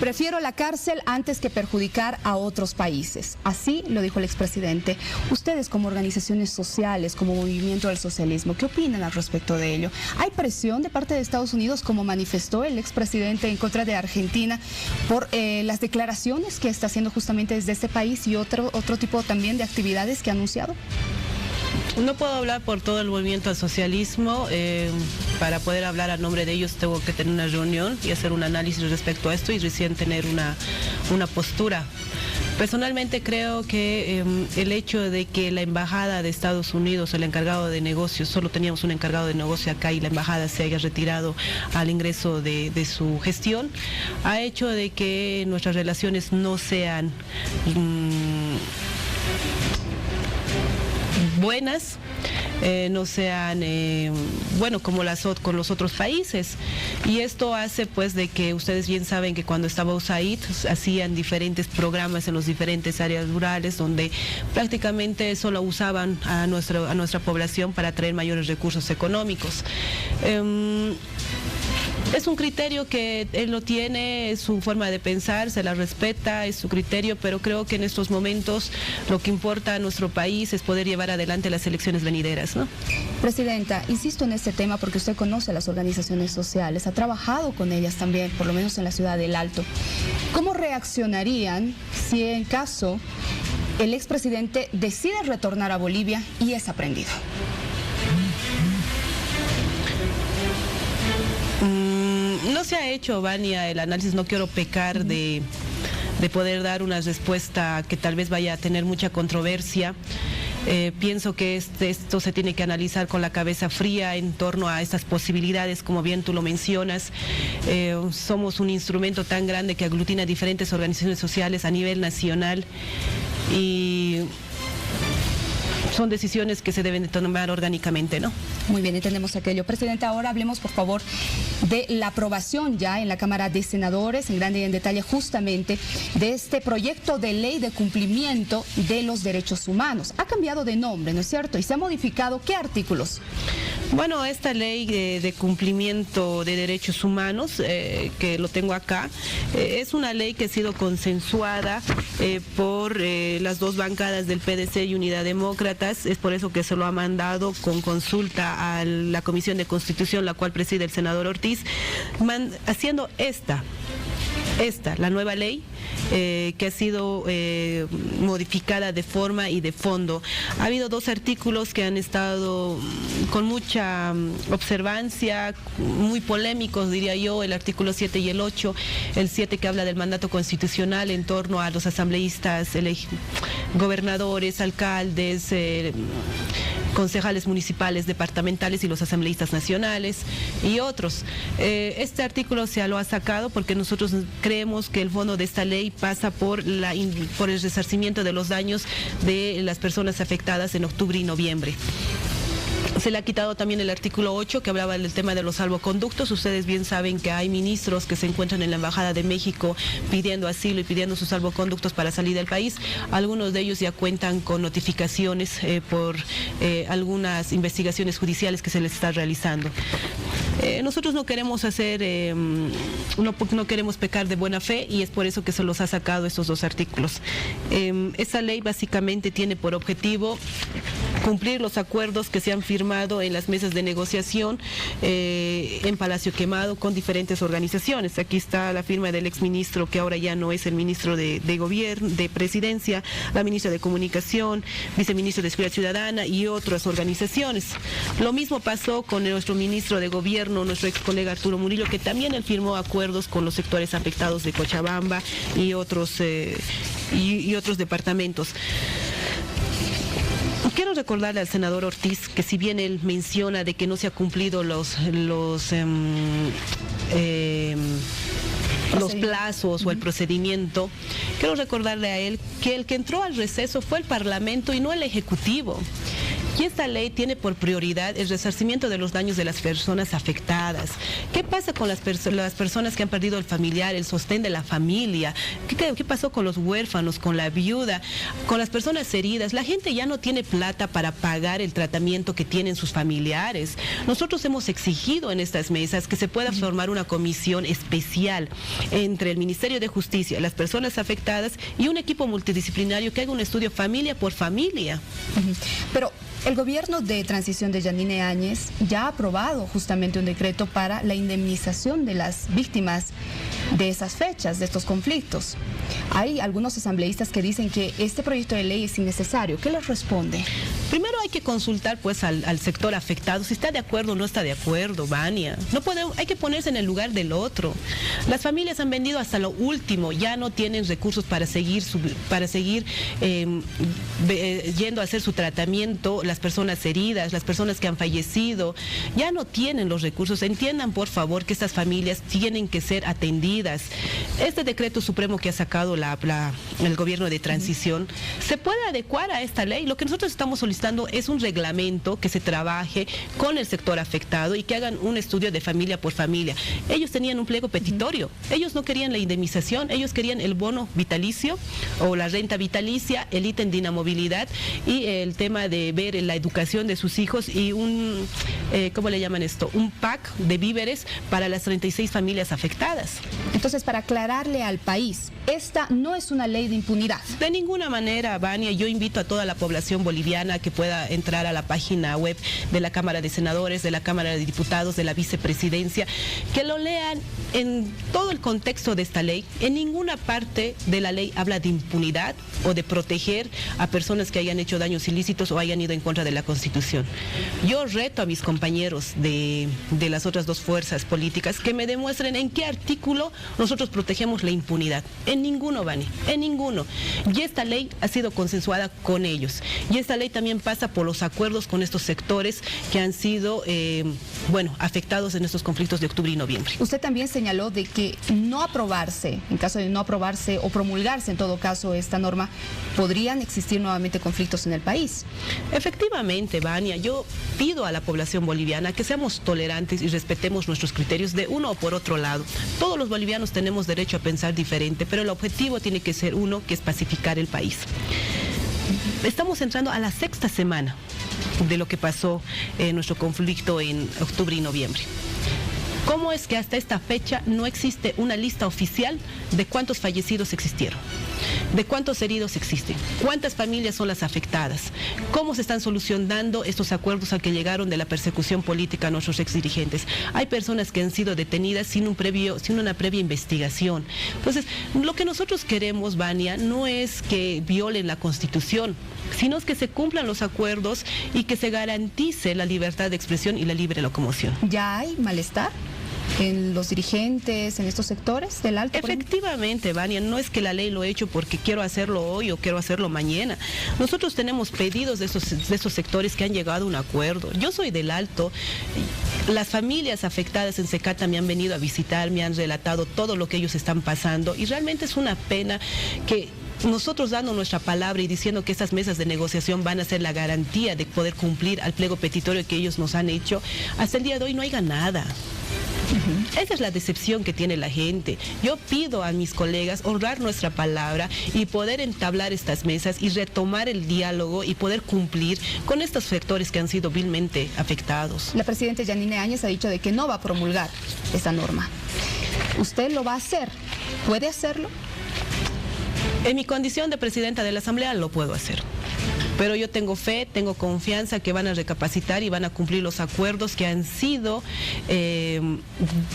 Prefiero la cárcel antes que perjudicar a otros países. Así lo dijo el expresidente. Ustedes como organizaciones sociales, como movimiento del socialismo, ¿qué opinan al respecto de ello? ¿Hay presión de parte de Estados Unidos, como manifestó el expresidente en contra de Argentina, por las declaraciones que está haciendo justamente desde este país y otro tipo también de actividades que ha anunciado? No puedo hablar por todo el movimiento al socialismo. Para poder hablar a nombre de ellos tengo que tener una reunión y hacer un análisis respecto a esto y recién tener una postura. Personalmente creo que el hecho de que la embajada de Estados Unidos, el encargado de negocios, solo teníamos un encargado de negocio acá y la embajada se haya retirado al ingreso de su gestión, ha hecho de que nuestras relaciones no sean buenas, no sean como con los otros países, y esto hace pues de que ustedes bien saben que cuando estaba USAID hacían diferentes programas en las diferentes áreas rurales donde prácticamente solo usaban a nuestra población para traer mayores recursos económicos. Es un criterio que él lo tiene, es su forma de pensar, se la respeta, es su criterio, pero creo que en estos momentos lo que importa a nuestro país es poder llevar adelante las elecciones venideras, ¿no? Presidenta, insisto en este tema porque usted conoce a las organizaciones sociales, ha trabajado con ellas también, por lo menos en la ciudad del Alto. ¿Cómo reaccionarían si en caso el expresidente decide retornar a Bolivia y es aprendido? No se ha hecho, Vania, el análisis, no quiero pecar de poder dar una respuesta que tal vez vaya a tener mucha controversia. Pienso que esto se tiene que analizar con la cabeza fría en torno a estas posibilidades, como bien tú lo mencionas. Somos un instrumento tan grande que aglutina diferentes organizaciones sociales a nivel nacional y son decisiones que se deben de tomar orgánicamente, ¿no? Muy bien, entendemos aquello. Presidente, ahora hablemos, por favor, de la aprobación ya en la Cámara de Senadores, en grande y en detalle, justamente, de este proyecto de ley de cumplimiento de los derechos humanos. Ha cambiado de nombre, ¿no es cierto? Y se ha modificado, ¿qué artículos? Bueno, esta ley de cumplimiento de derechos humanos, que lo tengo acá, es una ley que ha sido consensuada por las dos bancadas del PDC y Unidad Demócratas. Es por eso que se lo ha mandado con consulta a la Comisión de Constitución, la cual preside el senador Ortiz, haciendo la nueva ley que ha sido modificada de forma y de fondo. Ha habido dos artículos que han estado con mucha observancia, muy polémicos, diría yo, el artículo 7 y el 8, el 7 que habla del mandato constitucional en torno a los asambleístas, gobernadores, alcaldes, concejales municipales, departamentales y los asambleístas nacionales y otros. Este artículo se lo ha sacado porque nosotros creemos que el fondo de esta ley pasa por el resarcimiento de los daños de las personas afectadas en octubre y noviembre. Se le ha quitado también el artículo 8 que hablaba del tema de los salvoconductos. Ustedes bien saben que hay ministros que se encuentran en la Embajada de México pidiendo asilo y pidiendo sus salvoconductos para salir del país. Algunos de ellos ya cuentan con notificaciones por algunas investigaciones judiciales que se les está realizando. Nosotros no queremos no queremos pecar de buena fe y es por eso que se los ha sacado estos dos artículos. Esa ley básicamente tiene por objetivo cumplir los acuerdos que se han firmado en las mesas de negociación en Palacio Quemado con diferentes organizaciones. Aquí está la firma del exministro, que ahora ya no es el ministro de Gobierno, de Presidencia, la ministra de Comunicación, viceministro de Seguridad Ciudadana y otras organizaciones. Lo mismo pasó con nuestro ministro de Gobierno, nuestro ex colega Arturo Murillo, que también él firmó acuerdos con los sectores afectados de Cochabamba y otros departamentos. Quiero recordarle al senador Ortiz que si bien él menciona de que no se ha cumplido los plazos o el procedimiento, quiero recordarle a él que el que entró al receso fue el Parlamento y no el Ejecutivo. Y esta ley tiene por prioridad el resarcimiento de los daños de las personas afectadas. ¿Qué pasa con las personas que han perdido el familiar, el sostén de la familia? ¿Qué pasó con los huérfanos, con la viuda, con las personas heridas? La gente ya no tiene plata para pagar el tratamiento que tienen sus familiares. Nosotros hemos exigido en estas mesas que se pueda formar una comisión especial entre el Ministerio de Justicia, las personas afectadas y un equipo multidisciplinario que haga un estudio familia por familia. Pero el gobierno de transición de Yanine Áñez ya ha aprobado justamente un decreto para la indemnización de las víctimas de esas fechas, de estos conflictos. Hay algunos asambleístas que dicen que este proyecto de ley es innecesario. ¿Qué les responde? Primero hay que consultar pues al sector afectado, si está de acuerdo o no está de acuerdo, Vania. Hay que ponerse en el lugar del otro. Las familias han vendido hasta lo último, ya no tienen recursos para seguir yendo a hacer su tratamiento. Las personas heridas, las personas que han fallecido, ya no tienen los recursos. Entiendan por favor que estas familias tienen que ser atendidas. Este decreto supremo que ha sacado el gobierno de transición se puede adecuar a esta ley. Lo que nosotros estamos solicitando es un reglamento que se trabaje con el sector afectado y que hagan un estudio de familia por familia. Ellos tenían un pliego petitorio, ellos no querían la indemnización, ellos querían el bono vitalicio o la renta vitalicia, el ítem de inamovilidad y el tema de ver la educación de sus hijos y ¿cómo le llaman esto? Un pack de víveres para las 36 familias afectadas. Entonces, para aclararle al país, esta no es una ley de impunidad. De ninguna manera, Vania. Yo invito a toda la población boliviana que pueda entrar a la página web de la Cámara de Senadores, de la Cámara de Diputados, de la Vicepresidencia, que lo lean en todo el contexto de esta ley. En ninguna parte de la ley habla de impunidad o de proteger a personas que hayan hecho daños ilícitos o hayan ido en contra de la Constitución. Yo reto a mis compañeros de las otras dos fuerzas políticas que me demuestren en qué artículo nosotros protegemos la impunidad. En ninguno, Vani, en ninguno. Y esta ley ha sido consensuada con ellos. Y esta ley también pasa por los acuerdos con estos sectores que han sido, afectados en estos conflictos de octubre y noviembre. Usted también señaló de que no aprobarse, en caso de no aprobarse o promulgarse en todo caso esta norma, podrían existir nuevamente conflictos en el país. Efectivamente, Vania, yo pido a la población boliviana que seamos tolerantes y respetemos nuestros criterios de uno o por otro lado. Todos los bolivianos tenemos derecho a pensar diferente, pero el objetivo tiene que ser uno, que es pacificar el país. Estamos entrando a la 6ª semana de lo que pasó en nuestro conflicto en octubre y noviembre. ¿Cómo es que hasta esta fecha no existe una lista oficial de cuántos fallecidos existieron? ¿De cuántos heridos existen? ¿Cuántas familias son las afectadas? ¿Cómo se están solucionando estos acuerdos al que llegaron de la persecución política a nuestros exdirigentes? Hay personas que han sido detenidas sin una previa investigación. Entonces, lo que nosotros queremos, Vania, no es que violen la Constitución, sino es que se cumplan los acuerdos y que se garantice la libertad de expresión y la libre locomoción. ¿Ya hay malestar? en los dirigentes, en estos sectores del Alto? Efectivamente, Vania, no es que la ley lo he hecho porque quiero hacerlo hoy o quiero hacerlo mañana. Nosotros tenemos pedidos de esos sectores que han llegado a un acuerdo. Yo soy del Alto. Las familias afectadas en Secata me han venido a visitar, me han relatado todo lo que ellos están pasando y realmente es una pena que nosotros dando nuestra palabra y diciendo que estas mesas de negociación van a ser la garantía de poder cumplir al pliego petitorio que ellos nos han hecho, hasta el día de hoy no haya nada. Esa es la decepción que tiene la gente. Yo pido a mis colegas honrar nuestra palabra y poder entablar estas mesas y retomar el diálogo y poder cumplir con estos sectores que han sido vilmente afectados. La presidenta Yanine Áñez ha dicho de que no va a promulgar esta norma. ¿Usted lo va a hacer? ¿Puede hacerlo? En mi condición de presidenta de la Asamblea lo puedo hacer. Pero yo tengo fe, tengo confianza que van a recapacitar y van a cumplir los acuerdos que han sido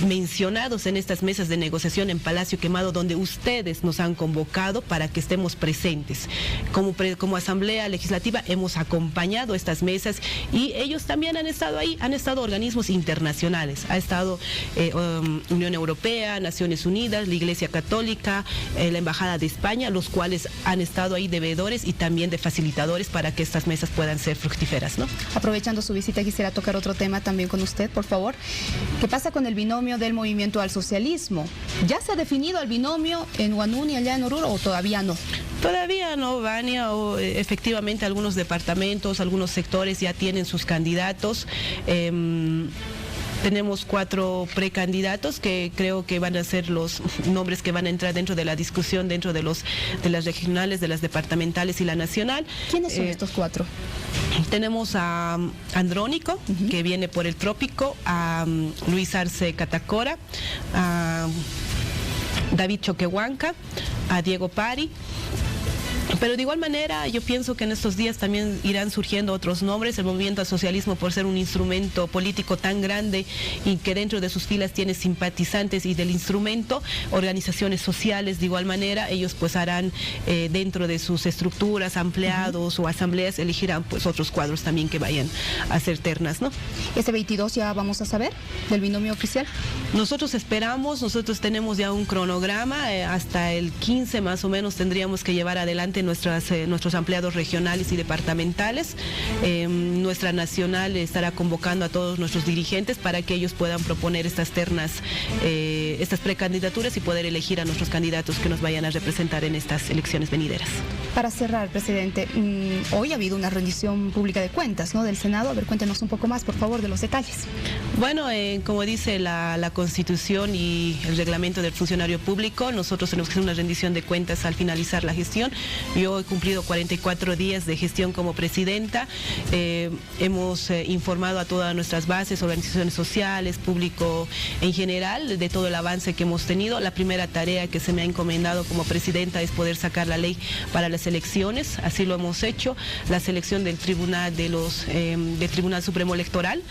mencionados en estas mesas de negociación en Palacio Quemado, donde ustedes nos han convocado para que estemos presentes. Como Asamblea Legislativa hemos acompañado estas mesas y ellos también han estado ahí, han estado organismos internacionales, ha estado Unión Europea, Naciones Unidas, la Iglesia Católica, la Embajada de España, los cuales han estado ahí de veedores y también de facilitadores para que estas mesas puedan ser fructíferas, ¿no? Aprovechando su visita, quisiera tocar otro tema también con usted, por favor. ¿Qué pasa con el binomio del movimiento al socialismo? ¿Ya se ha definido el binomio en Huanuni, allá en Oruro, o todavía no? Todavía no, Vania, efectivamente algunos departamentos, algunos sectores ya tienen sus candidatos. Tenemos 4 precandidatos que creo que van a ser los nombres que van a entrar dentro de la discusión, dentro de las regionales, de las departamentales y la nacional. ¿Quiénes son estos 4? Tenemos a Andrónico, que viene por el Trópico, a Luis Arce Catacora, a David Choquehuanca, a Diego Pari. Pero de igual manera yo pienso que en estos días también irán surgiendo otros nombres. El movimiento al socialismo, por ser un instrumento político tan grande y que dentro de sus filas tiene simpatizantes y del instrumento, organizaciones sociales de igual manera, ellos pues harán dentro de sus estructuras, ampliados o asambleas, elegirán pues otros cuadros también que vayan a ser ternas, ¿no? ¿Este 22 ya vamos a saber del binomio oficial? Nosotros esperamos, nosotros tenemos ya un cronograma, hasta el 15 más o menos tendríamos que llevar adelante nuestros ampliados regionales y departamentales. Nuestra nacional estará convocando a todos nuestros dirigentes para que ellos puedan proponer estas ternas, estas precandidaturas y poder elegir a nuestros candidatos que nos vayan a representar en estas elecciones venideras. Para cerrar, presidente, hoy ha habido una rendición pública de cuentas, ¿no?, del Senado. A ver, cuéntenos un poco más, por favor, de los detalles. Bueno, como dice la Constitución y el reglamento del funcionario público, nosotros tenemos que hacer una rendición de cuentas al finalizar la gestión. Yo he cumplido 44 días de gestión como presidenta. Hemos informado a todas nuestras bases, organizaciones sociales, público en general, de todo el avance que hemos tenido. La primera tarea que se me ha encomendado como presidenta es poder sacar la ley para las elecciones. Así lo hemos hecho. La selección del Tribunal del Tribunal Supremo Electoral,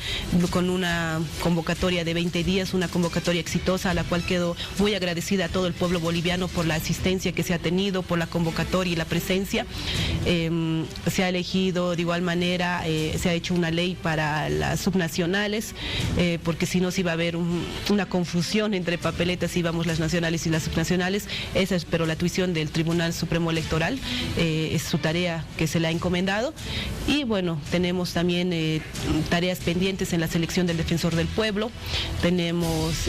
con una convocatoria de 20 días, una convocatoria exitosa, a la cual quedo muy agradecida a todo el pueblo boliviano por la asistencia que se ha tenido, por la convocatoria y la presencia. Se ha elegido de igual manera, se ha hecho una ley para las subnacionales, porque si no se iba a haber una confusión entre papeletas, íbamos las nacionales y las subnacionales. Esa es, pero la tuición del Tribunal Supremo Electoral es su tarea que se le ha encomendado. Y bueno, tenemos también tareas pendientes en la selección del defensor del pueblo. Tenemos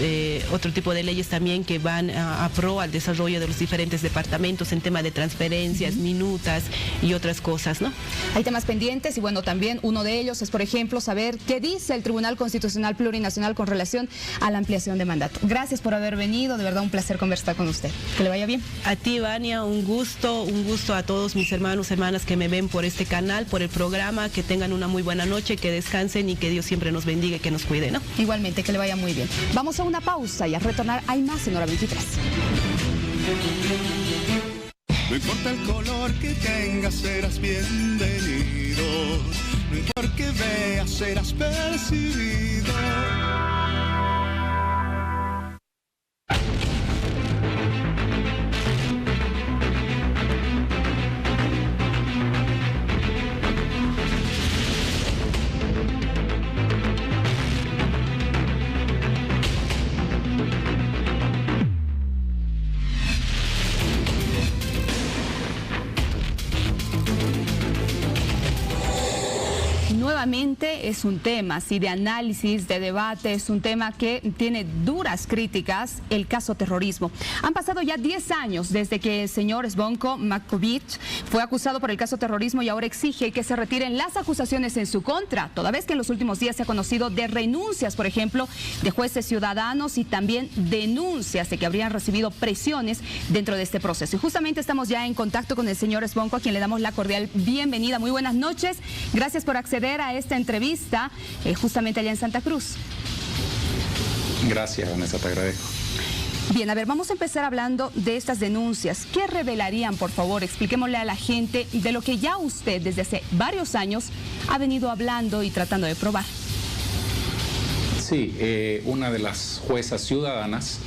otro tipo de leyes también que van a pro al desarrollo de los diferentes departamentos en tema de transferencias, minutas y otras cosas, ¿no? Hay temas pendientes y bueno, también uno de ellos es, por ejemplo, saber qué dice el Tribunal Constitucional Plurinacional con relación a la ampliación de mandato. Gracias por haber venido, de verdad un placer conversar con usted. Que le vaya bien. A ti, Vania, un gusto a todos mis hermanos, hermanas que me ven por este canal, por el programa, que tengan una muy buena noche, que descansen y que Dios siempre nos bendiga y que nos cuide, ¿no? Igualmente, que le vaya muy bien. Vamos a una pausa y a retornar hay más en Hora 23. No importa el color que tengas, serás bienvenido. No importa que veas, serás percibido. ciertamente es un tema, sí, de análisis, de debate, es un tema que tiene duras críticas, el caso terrorismo. Han pasado ya 10 años desde que el señor Zvonko Matković fue acusado por el caso terrorismo y ahora exige que se retiren las acusaciones en su contra, toda vez que en los últimos días se ha conocido de renuncias, por ejemplo, de jueces ciudadanos y también denuncias de que habrían recibido presiones dentro de este proceso. Y justamente estamos ya en contacto con el señor Zvonko, a quien le damos la cordial bienvenida. Muy buenas noches. Gracias por acceder a esta entrevista justamente allá en Santa Cruz. Gracias, Vanessa, te agradezco. Bien, a ver, vamos a empezar hablando de estas denuncias. ¿Qué revelarían, por favor? Expliquémosle a la gente de lo que ya usted desde hace varios años ha venido hablando y tratando de probar. Sí, una de las juezas ciudadanas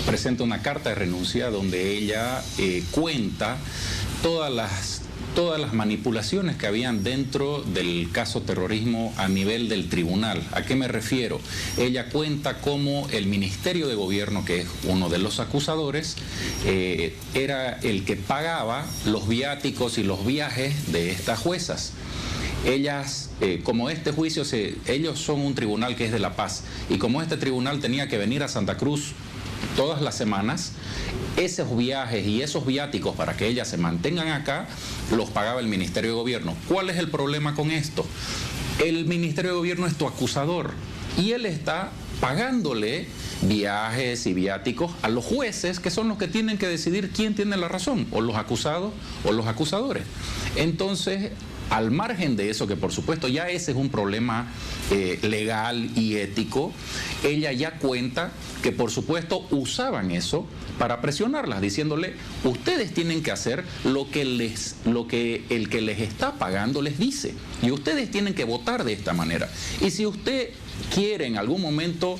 presenta una carta de renuncia donde ella cuenta todas las manipulaciones que habían dentro del caso terrorismo a nivel del tribunal. ¿A qué me refiero? Ella cuenta cómo el Ministerio de Gobierno, que es uno de los acusadores, era el que pagaba los viáticos y los viajes de estas juezas. Ellas, como este juicio, ellos son un tribunal que es de La Paz, y como este tribunal tenía que venir a Santa Cruz todas las semanas, esos viajes y esos viáticos para que ellas se mantengan acá, los pagaba el Ministerio de Gobierno. ¿Cuál es el problema con esto? El Ministerio de Gobierno es tu acusador y él está pagándole viajes y viáticos a los jueces, que son los que tienen que decidir quién tiene la razón, o los acusados o los acusadores. Entonces, al margen de eso, que por supuesto ya ese es un problema legal y ético, ella ya cuenta que por supuesto usaban eso para presionarlas, diciéndole, ustedes tienen que hacer lo que el que les está pagando les dice, y ustedes tienen que votar de esta manera. Y si usted quiere en algún momento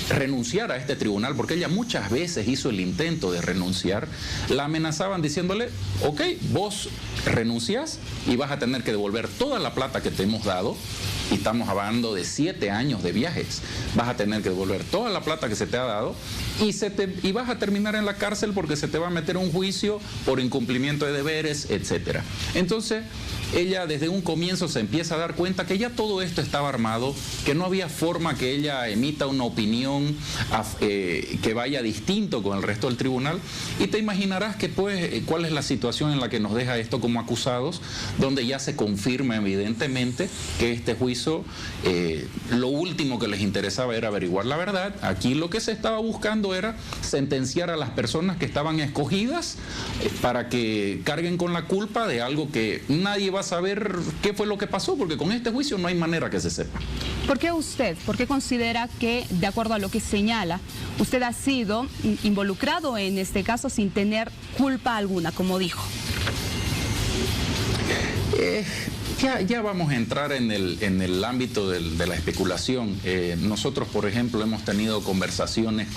renunciar a este tribunal, porque ella muchas veces hizo el intento de renunciar, la amenazaban diciéndole, ok, vos renuncias y vas a tener que devolver toda la plata que te hemos dado, y estamos hablando de 7 años de viajes, vas a tener que devolver toda la plata que se te ha dado y vas a terminar en la cárcel porque se te va a meter un juicio por incumplimiento de deberes, etcétera. Entonces, ella desde un comienzo se empieza a dar cuenta que ya todo esto estaba armado, que no había forma que ella emita una opinión que vaya distinto con el resto del tribunal, y te imaginarás que pues cuál es la situación en la que nos deja esto como acusados, donde ya se confirma evidentemente que este juicio, lo último que les interesaba era averiguar la verdad. Aquí lo que se estaba buscando era sentenciar a las personas que estaban escogidas para que carguen con la culpa de algo que nadie va a saber qué fue lo que pasó, porque con este juicio no hay manera que se sepa. ¿Por qué considera que, de acuerdo a lo que señala, usted ha sido involucrado en este caso sin tener culpa alguna, como dijo? Ya vamos a entrar en el ámbito de la especulación. Nosotros, por ejemplo, hemos tenido conversaciones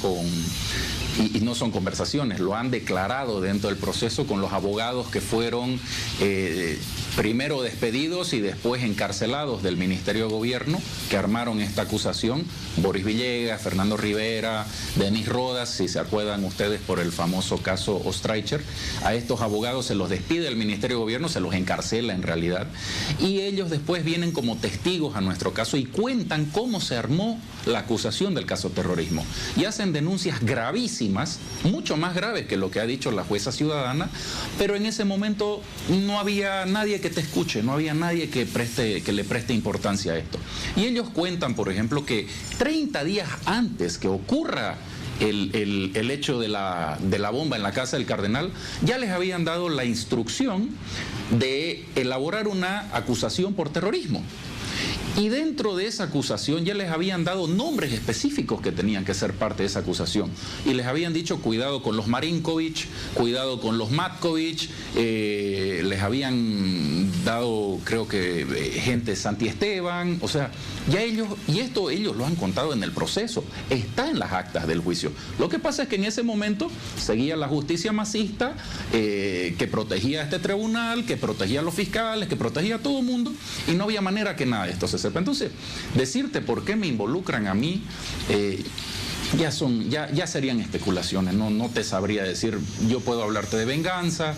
y no son conversaciones, lo han declarado dentro del proceso con los abogados que fueron primero despedidos y después encarcelados del Ministerio de Gobierno, que armaron esta acusación. Boris Villegas, Fernando Rivera, Denis Rodas, si se acuerdan ustedes por el famoso caso Ostreicher. A estos abogados se los despide el Ministerio de Gobierno, se los encarcela en realidad, y ellos después vienen como testigos a nuestro caso y cuentan cómo se armó la acusación del caso terrorismo, y hacen denuncias gravísimas, mucho más graves que lo que ha dicho la jueza ciudadana, pero en ese momento no había nadie que te escuche, no había nadie que le preste importancia a esto. Y ellos cuentan, por ejemplo, que 30 días antes que ocurra el hecho de la bomba en la casa del cardenal, ya les habían dado la instrucción de elaborar una acusación por terrorismo. Y dentro de esa acusación ya les habían dado nombres específicos que tenían que ser parte de esa acusación. Y les habían dicho, cuidado con los Marinković, cuidado con los Matković, les habían dado, creo que, gente Santi Esteban, o sea, ya ellos lo han contado en el proceso, está en las actas del juicio. Lo que pasa es que en ese momento seguía la justicia masista, que protegía a este tribunal, que protegía a los fiscales, que protegía a todo el mundo, y no había manera que nada de esto se sepa. Entonces, decirte por qué me involucran a mí, ya serían especulaciones, no te sabría decir. Yo puedo hablarte de venganza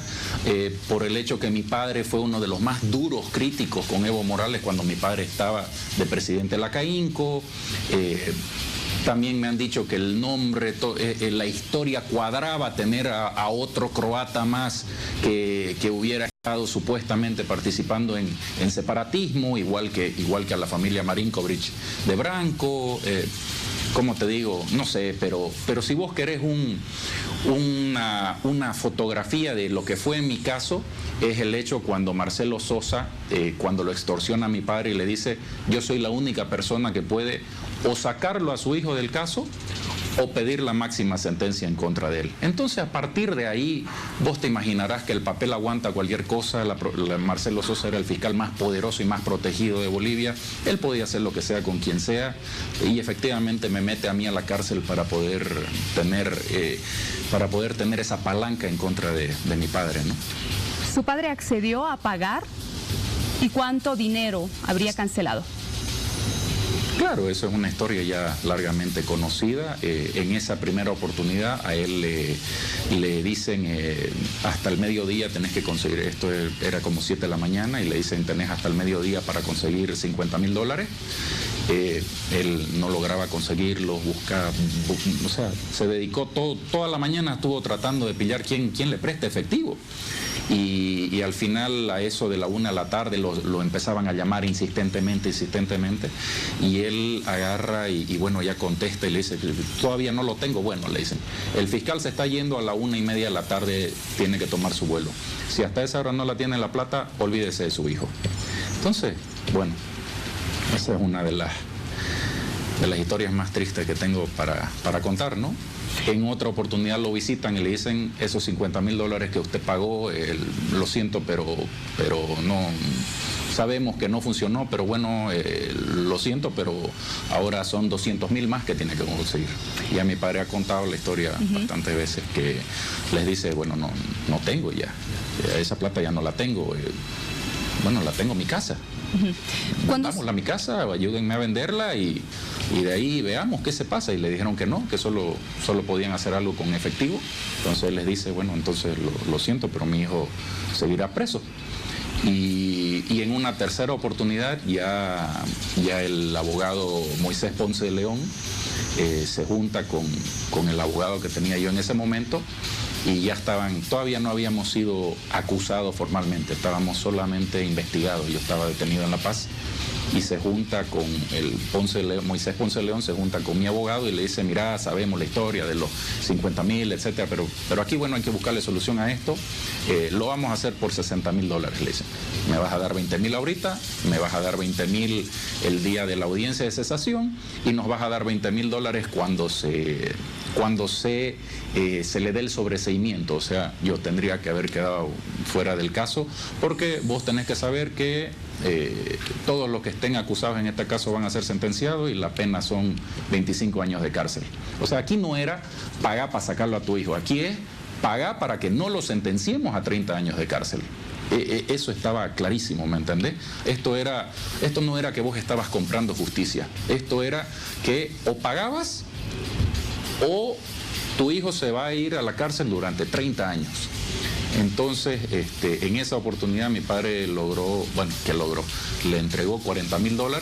por el hecho que mi padre fue uno de los más duros críticos con Evo Morales cuando mi padre estaba de presidente de la CAINCO. También me han dicho que el nombre, la historia cuadraba tener a otro croata más que hubiera estado supuestamente participando en separatismo, igual que a la familia Marinkovic de Branco. ¿Cómo te digo? No sé, pero si vos querés una fotografía de lo que fue en mi caso, es el hecho cuando Marcelo Sosa, cuando lo extorsiona a mi padre y le dice, yo soy la única persona que puede o sacarlo a su hijo del caso o pedir la máxima sentencia en contra de él. Entonces, a partir de ahí, vos te imaginarás que el papel aguanta cualquier cosa. Marcelo Sosa era el fiscal más poderoso y más protegido de Bolivia. Él podía hacer lo que sea con quien sea y efectivamente me mete a mí a la cárcel para poder tener esa palanca en contra de mi padre, ¿no? ¿Su padre accedió a pagar? ¿Y cuánto dinero habría cancelado? Claro, eso es una historia ya largamente conocida. En esa primera oportunidad a él le dicen hasta el mediodía tenés que conseguir, esto era como 7 de la mañana, y le dicen tenés hasta el mediodía para conseguir $50.000. Él no lograba conseguirlos, o sea, se dedicó toda la mañana, estuvo tratando de pillar quién le presta efectivo. Y al final, a eso de la 1 de la tarde, lo empezaban a llamar insistentemente, y él agarra y bueno, ya contesta y le dice, todavía no lo tengo. Bueno, le dicen, el fiscal se está yendo a la 1:30 de la tarde, tiene que tomar su vuelo. Si hasta esa hora no la tiene la plata, olvídese de su hijo. Entonces, bueno, esa es una de las historias más tristes que tengo para contar, ¿no? En otra oportunidad lo visitan y le dicen, esos $50.000 que usted pagó, lo siento, pero no, sabemos que no funcionó, pero bueno, lo siento, pero ahora son 200.000 más que tiene que conseguir. Y a mi padre ha contado la historia bastantes veces, que les dice, bueno, no tengo ya, esa plata ya no la tengo, bueno, la tengo en mi casa. Mandámosla a mi casa, ayúdenme a venderla y de ahí veamos qué se pasa. Y le dijeron que no, que solo podían hacer algo con efectivo. Entonces él les dice, bueno, entonces lo siento, pero mi hijo seguirá preso. Y en una tercera oportunidad ya el abogado Moisés Ponce de León se junta con el abogado que tenía yo en ese momento, y ya todavía no habíamos sido acusados formalmente, estábamos solamente investigados. Yo estaba detenido en La Paz y se junta con Moisés Ponce de León, se junta con mi abogado y le dice, mira, sabemos la historia de los 50.000, etcétera, pero aquí, bueno, hay que buscarle solución a esto, lo vamos a hacer por $60.000, le dicen. Me vas a dar 20.000 ahorita, me vas a dar 20.000 el día de la audiencia de cesación y nos vas a dar $20.000 cuando se le dé el sobreseimiento. O sea, yo tendría que haber quedado fuera del caso, porque vos tenés que saber que todos los que estén acusados en este caso van a ser sentenciados y la pena son 25 años de cárcel. O sea, aquí no era pagar para sacarlo a tu hijo, aquí es pagar para que no lo sentenciemos a 30 años de cárcel. Eso estaba clarísimo, ¿me entendés? Esto no era que vos estabas comprando justicia, esto era que o pagabas o tu hijo se va a ir a la cárcel durante 30 años. Entonces, en esa oportunidad mi padre le entregó $40.000.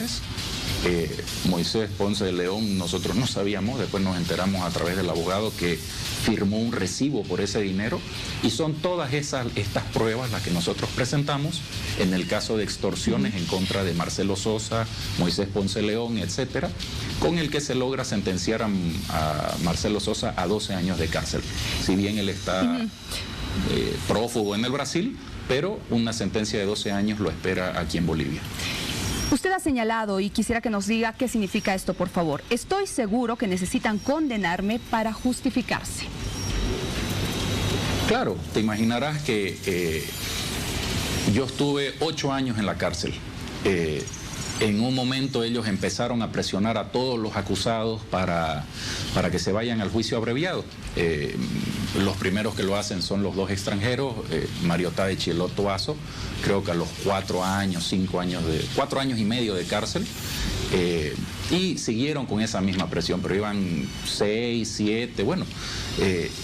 Moisés Ponce de León, nosotros no sabíamos, después nos enteramos a través del abogado que firmó un recibo por ese dinero, y son todas estas pruebas las que nosotros presentamos en el caso de extorsiones en contra de Marcelo Sosa, Moisés Ponce de León, etcétera, con el que se logra sentenciar a Marcelo Sosa a 12 años de cárcel. Si bien él está prófugo en el Brasil, pero una sentencia de 12 años lo espera aquí en Bolivia. Usted ha señalado, y quisiera que nos diga qué significa esto, por favor. Estoy seguro que necesitan condenarme para justificarse. Claro, te imaginarás que yo estuve 8 años en la cárcel. En un momento ellos empezaron a presionar a todos los acusados para que se vayan al juicio abreviado. Los primeros que lo hacen son los 2 extranjeros, Mario Tadic y el Otto Aso, creo que a los 4 años y medio de cárcel. Y siguieron con esa misma presión, pero iban 6, 7, bueno.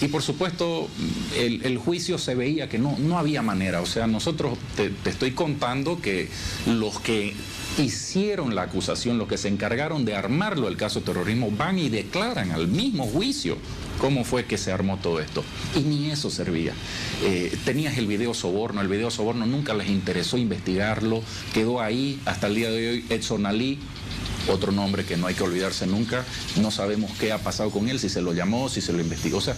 Y por supuesto, el juicio se veía que no había manera. O sea, nosotros te estoy contando que los que hicieron la acusación, los que se encargaron de armarlo el caso de terrorismo, van y declaran al mismo juicio cómo fue que se armó todo esto. Y ni eso servía. Tenías el video soborno nunca les interesó investigarlo, quedó ahí hasta el día de hoy. Edson Ali, otro nombre que no hay que olvidarse nunca, no sabemos qué ha pasado con él, si se lo llamó, si se lo investigó. O sea,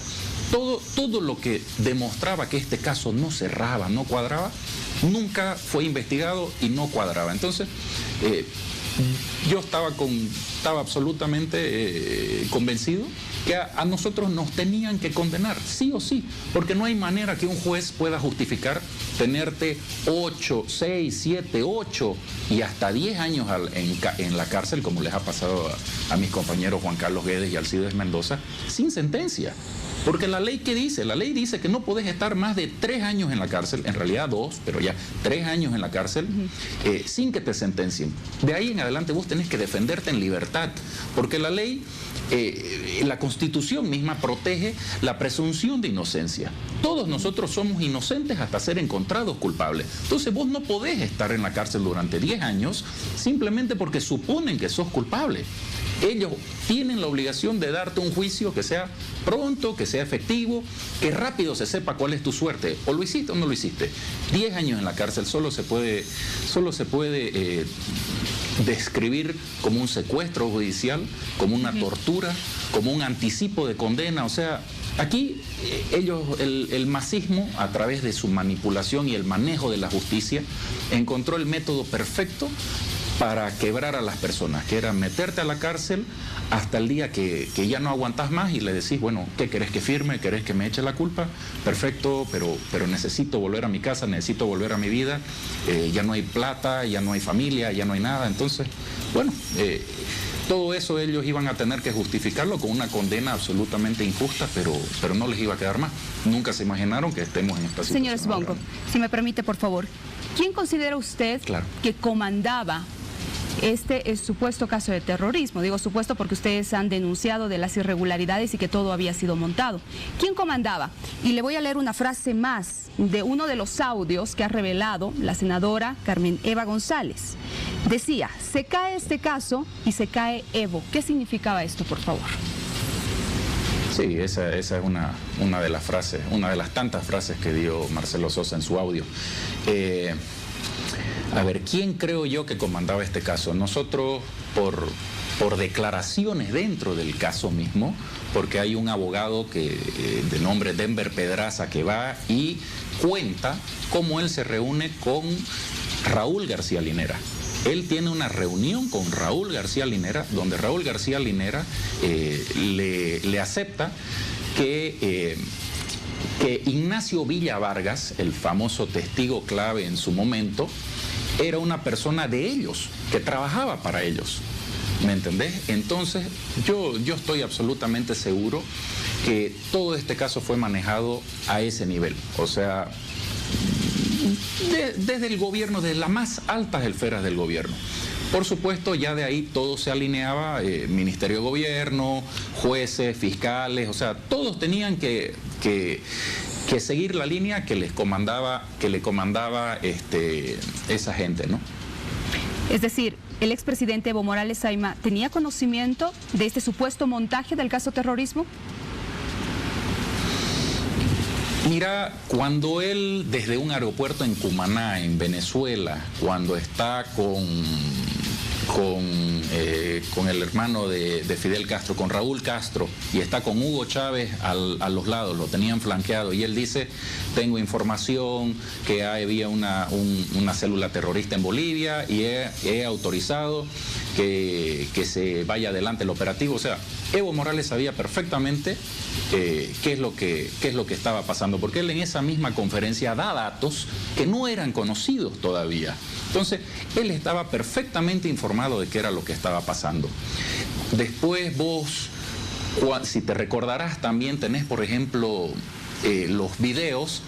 todo lo que demostraba que este caso no cerraba, no cuadraba, nunca fue investigado y no cuadraba. Entonces, yo estaba absolutamente convencido que a nosotros nos tenían que condenar, sí o sí, porque no hay manera que un juez pueda justificar tenerte 8, 6, 7, 8 y hasta 10 años en la cárcel, como les ha pasado a mis compañeros Juan Carlos Guedes y Alcides Mendoza, sin sentencia. Porque la ley, ¿qué dice? La ley dice que no podés estar más de 3 años en la cárcel, en realidad 2, pero ya 3 años en la cárcel, sin que te sentencien. De ahí en adelante vos tenés que defenderte en libertad, porque la ley, la Constitución misma protege la presunción de inocencia. Todos nosotros somos inocentes hasta ser encontrados culpables. Entonces vos no podés estar en la cárcel durante 10 años simplemente porque suponen que sos culpable. Ellos tienen la obligación de darte un juicio que sea pronto, que sea efectivo, que rápido se sepa cuál es tu suerte. O lo hiciste o no lo hiciste. 10 años en la cárcel solo se puede describir como un secuestro judicial, como una tortura, como un anticipo de condena. O sea, aquí ellos, el masismo, a través de su manipulación y el manejo de la justicia, encontró el método perfecto para quebrar a las personas, que era meterte a la cárcel hasta el día que ya no aguantás más y le decís, bueno, ¿qué querés que firme? ¿Querés que me eche la culpa? Perfecto, pero necesito volver a mi casa, necesito volver a mi vida, ya no hay plata, ya no hay familia, ya no hay nada. Entonces, bueno, todo eso ellos iban a tener que justificarlo con una condena absolutamente injusta, pero no les iba a quedar más. Nunca se imaginaron que estemos en esta situación. Señor Sbonko, si me permite, por favor, ¿quién considera usted que comandaba este supuesto caso de terrorismo? Digo supuesto porque ustedes han denunciado de las irregularidades y que todo había sido montado. ¿Quién comandaba? Y le voy a leer una frase más de uno de los audios que ha revelado la senadora Carmen Eva González. Decía, se cae este caso y se cae Evo. ¿Qué significaba esto, por favor? Sí, esa es una de las frases, una de las tantas frases que dio Marcelo Sosa en su audio. A ver, ¿quién creo yo que comandaba este caso? Nosotros, por declaraciones dentro del caso mismo, porque hay un abogado de nombre Denver Pedraza que va y cuenta cómo él se reúne con Raúl García Linera. Él tiene una reunión con Raúl García Linera, donde Raúl García Linera le acepta que Ignacio Villa Vargas, el famoso testigo clave en su momento, era una persona de ellos, que trabajaba para ellos. ¿Me entendés? Entonces, yo estoy absolutamente seguro que todo este caso fue manejado a ese nivel. O sea, desde el gobierno, desde las más altas esferas del gobierno. Por supuesto, ya de ahí todo se alineaba, Ministerio de Gobierno, jueces, fiscales, o sea, todos tenían que seguir la línea que le comandaba esa gente, ¿no? Es decir, ¿el expresidente Evo Morales Saima tenía conocimiento de este supuesto montaje del caso terrorismo? Mira, cuando él, desde un aeropuerto en Cumaná, en Venezuela, cuando está con el hermano de Fidel Castro, con Raúl Castro, y está con Hugo Chávez a los lados, lo tenían flanqueado, y él dice, tengo información que había una célula terrorista en Bolivia y he autorizado que se vaya adelante el operativo. O sea, Evo Morales sabía perfectamente qué es lo que estaba pasando, porque él en esa misma conferencia da datos que no eran conocidos todavía. Entonces, él estaba perfectamente informado de qué era lo que estaba pasando. Después vos, si te recordarás, también tenés, por ejemplo, los videos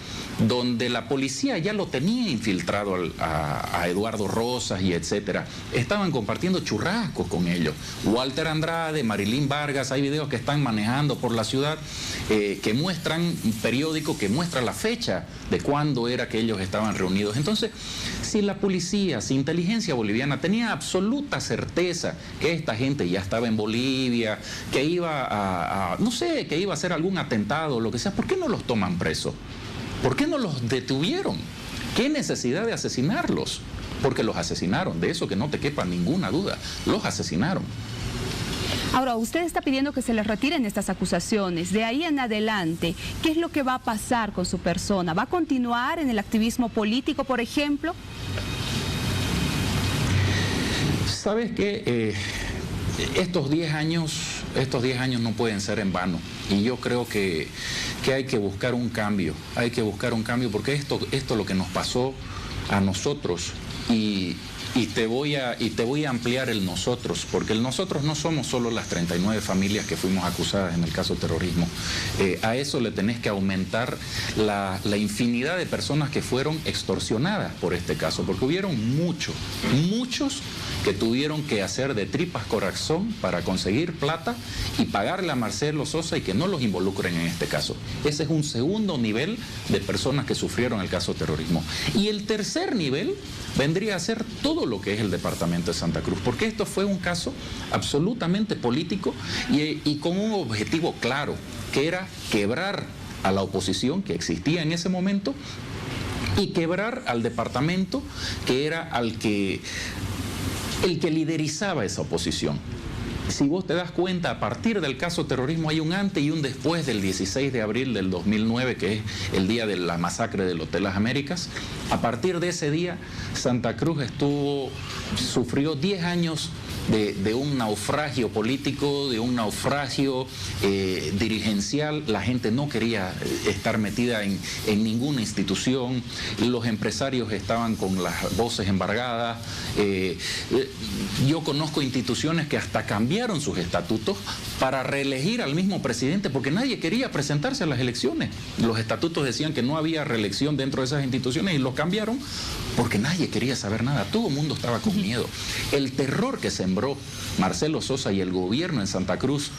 donde la policía ya lo tenía infiltrado a Eduardo Rosas y etcétera. Estaban compartiendo churrascos con ellos. Walter Andrade, Marilyn Vargas, hay videos que están manejando por la ciudad que muestran, un periódico que muestra la fecha de cuándo era que ellos estaban reunidos. Entonces, si la policía, si inteligencia boliviana tenía absoluta certeza que esta gente ya estaba en Bolivia, que iba no sé, que iba a hacer algún atentado o lo que sea, ¿por qué no los toman presos? ¿Por qué no los detuvieron? ¿Qué necesidad de asesinarlos? Porque los asesinaron, de eso que no te quepa ninguna duda, los asesinaron. Ahora, usted está pidiendo que se les retiren estas acusaciones. De ahí en adelante, ¿qué es lo que va a pasar con su persona? ¿Va a continuar en el activismo político, por ejemplo? ¿Sabes qué? Estos 10 años no pueden ser en vano. Y yo creo que hay que buscar un cambio. Hay que buscar un cambio porque esto es lo que nos pasó a nosotros. Y te voy a ampliar el nosotros, porque el nosotros no somos solo las 39 familias que fuimos acusadas en el caso terrorismo. A eso le tenés que aumentar la infinidad de personas que fueron extorsionadas por este caso, porque hubieron muchos que tuvieron que hacer de tripas corazón para conseguir plata y pagarle a Marcelo Sosa y que no los involucren en este caso. Ese es un segundo nivel de personas que sufrieron el caso terrorismo. Y el tercer nivel vendría a ser todo lo que es el departamento de Santa Cruz, porque esto fue un caso absolutamente político y con un objetivo claro, que era quebrar a la oposición que existía en ese momento y quebrar al departamento que era el que liderizaba esa oposición. Si vos te das cuenta, a partir del caso terrorismo hay un antes y un después del 16 de abril del 2009, que es el día de la masacre del Hotel Las Américas. A partir de ese día, Santa Cruz sufrió 10 años de un naufragio político, de un naufragio dirigencial. La gente no quería estar metida en ninguna institución, los empresarios estaban con las voces embargadas. Yo conozco instituciones que hasta cambiaron sus estatutos para reelegir al mismo presidente porque nadie quería presentarse a las elecciones. Los estatutos decían que no había reelección dentro de esas instituciones y los cambiaron porque nadie quería saber nada. Todo el mundo estaba con miedo. El terror que sembró Marcelo Sosa y el gobierno en Santa Cruz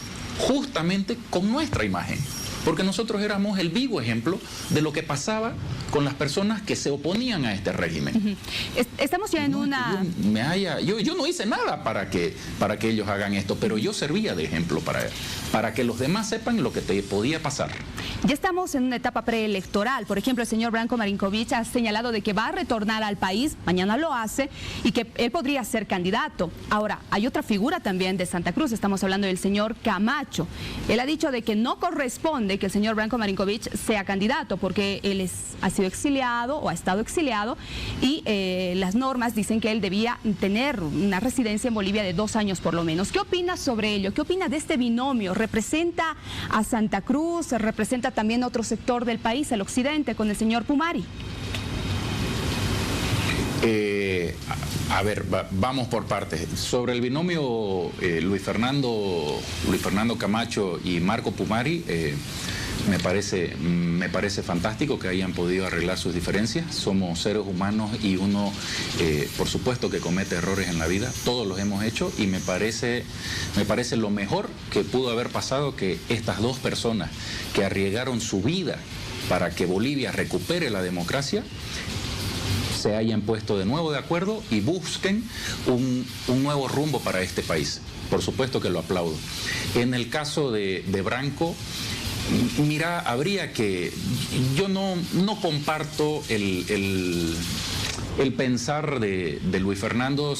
justamente con nuestra imagen, porque nosotros éramos el vivo ejemplo de lo que pasaba con las personas que se oponían a este régimen. Estamos ya en una... Yo no hice nada para que ellos hagan esto, pero yo servía de ejemplo para que los demás sepan lo que te podía pasar. Ya estamos en una etapa preelectoral. Por ejemplo, el señor Branko Marinkovic ha señalado de que va a retornar al país, mañana lo hace, y que él podría ser candidato. Ahora, hay otra figura también de Santa Cruz, estamos hablando del señor Camacho. Él ha dicho de que no corresponde que el señor Branko Marinkovic sea candidato porque él ha sido exiliado o ha estado exiliado y las normas dicen que él debía tener una residencia en Bolivia de 2 años por lo menos. ¿Qué opina sobre ello? ¿Qué opina de este binomio? ¿Representa a Santa Cruz? ¿Representa también otro sector del país, el occidente, con el señor Pumari? A ver, vamos por partes. Sobre el binomio Luis Fernando Camacho y Marco Pumari, me parece fantástico que hayan podido arreglar sus diferencias. Somos seres humanos y uno, por supuesto que comete errores en la vida, todos los hemos hecho, y me parece lo mejor que pudo haber pasado que estas dos personas que arriesgaron su vida para que Bolivia recupere la democracia se hayan puesto de nuevo de acuerdo y busquen un nuevo rumbo para este país. Por supuesto que lo aplaudo. En el caso de Branko, mira, habría que... Yo no comparto el pensar de Luis Fernando.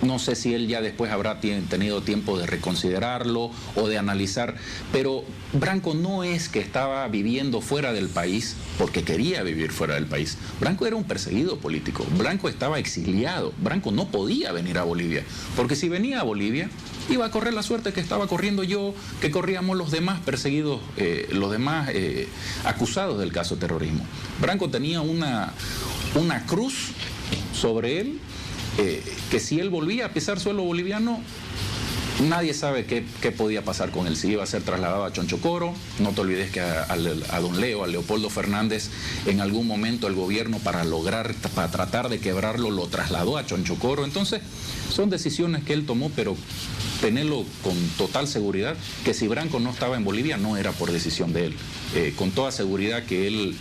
No sé si él ya después habrá tenido tiempo de reconsiderarlo o de analizar, pero Branko no es que estaba viviendo fuera del país porque quería vivir fuera del país. Branko era un perseguido político, Branko estaba exiliado, Branko no podía venir a Bolivia, porque si venía a Bolivia iba a correr la suerte que estaba corriendo yo, que corríamos los demás perseguidos, los demás acusados del caso terrorismo. Branko tenía una cruz sobre él, que si él volvía a pisar suelo boliviano, Nadie sabe qué podía pasar con él, si iba a ser trasladado a Chonchocoro. No te olvides que a don Leo, a Leopoldo Fernández, en algún momento el gobierno para tratar de quebrarlo, lo trasladó a Chonchocoro. Entonces, son decisiones que él tomó, pero tenerlo con total seguridad que si Branco no estaba en Bolivia no era por decisión de él. Con toda seguridad que él,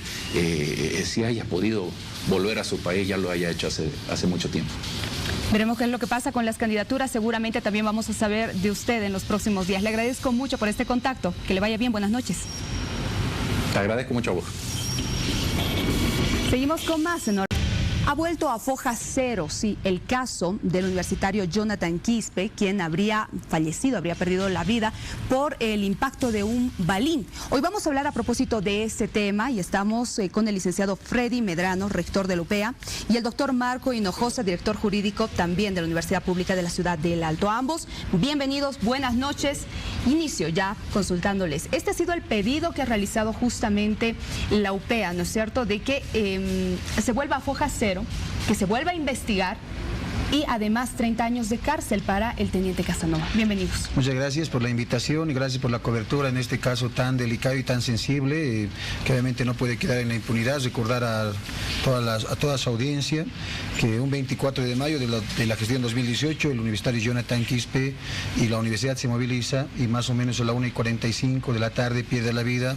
si haya podido volver a su país, ya lo haya hecho hace mucho tiempo. Veremos qué es lo que pasa con las candidaturas. Seguramente también vamos a saber de usted en los próximos días. Le agradezco mucho por este contacto. Que le vaya bien. Buenas noches. Te agradezco mucho a vos. Seguimos con más. Ha vuelto a foja cero, sí, el caso del universitario Jonathan Quispe, quien habría fallecido, habría perdido la vida por el impacto de un balín. Hoy vamos a hablar a propósito de este tema y estamos con el licenciado Freddy Medrano, rector de la UPEA, y el doctor Marco Hinojosa, director jurídico también de la Universidad Pública de la Ciudad del Alto. Ambos, bienvenidos, buenas noches. Inicio ya consultándoles. Este ha sido el pedido que ha realizado justamente la UPEA, ¿no es cierto?, de que se vuelva a foja cero, que se vuelva a investigar y además 30 años de cárcel para el teniente Casanova. Bienvenidos. Muchas gracias por la invitación y gracias por la cobertura en este caso tan delicado y tan sensible, que obviamente no puede quedar en la impunidad. Recordar a toda su audiencia que un 24 de mayo de la gestión 2018 el universitario Jonathan Quispe y la universidad se moviliza y más o menos a la 1:45 de la tarde pierde la vida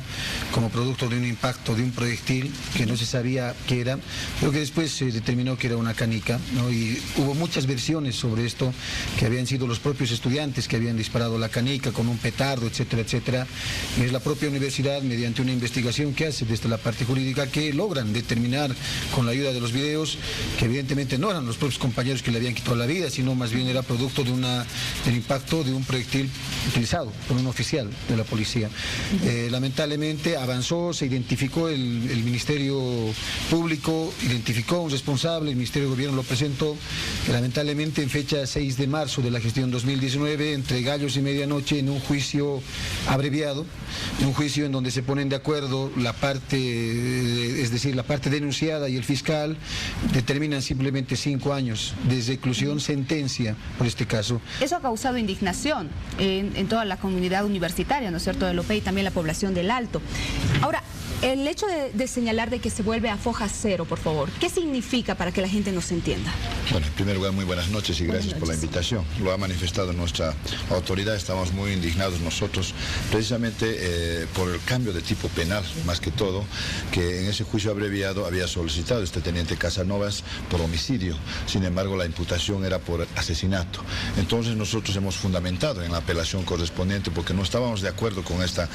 como producto de un impacto de un proyectil que no se sabía qué era, pero que después se determinó que era una canica, ¿no? Y hubo muchas versiones sobre esto, que habían sido los propios estudiantes que habían disparado la canica con un petardo, etcétera, etcétera. Y es la propia universidad, mediante una investigación que hace desde la parte jurídica, que logran determinar con la ayuda de los videos que evidentemente no eran los propios compañeros que le habían quitado la vida, sino más bien era producto del impacto de un proyectil utilizado por un oficial de la policía. Lamentablemente avanzó, se identificó el Ministerio Público, identificó un responsable, el Ministerio de Gobierno lo presentó. Lamentablemente en fecha 6 de marzo de la gestión 2019, entre gallos y medianoche, en un juicio abreviado, en un juicio en donde se ponen de acuerdo la parte, es decir, la parte denunciada y el fiscal, determinan simplemente 5 años de reclusión, sentencia por este caso. Eso ha causado indignación en toda la comunidad universitaria, ¿no es cierto?, del OPE y también la población del Alto. Ahora, el hecho de señalar de que se vuelve a foja cero, por favor, ¿qué significa para que la gente nos entienda? Bueno, en primer lugar, muy buenas noches y gracias por la invitación. Lo ha manifestado nuestra autoridad, estamos muy indignados nosotros, precisamente por el cambio de tipo penal, más que todo, que en ese juicio abreviado había solicitado este teniente Casanovas por homicidio, sin embargo la imputación era por asesinato. Entonces nosotros hemos fundamentado en la apelación correspondiente porque no estábamos de acuerdo con esta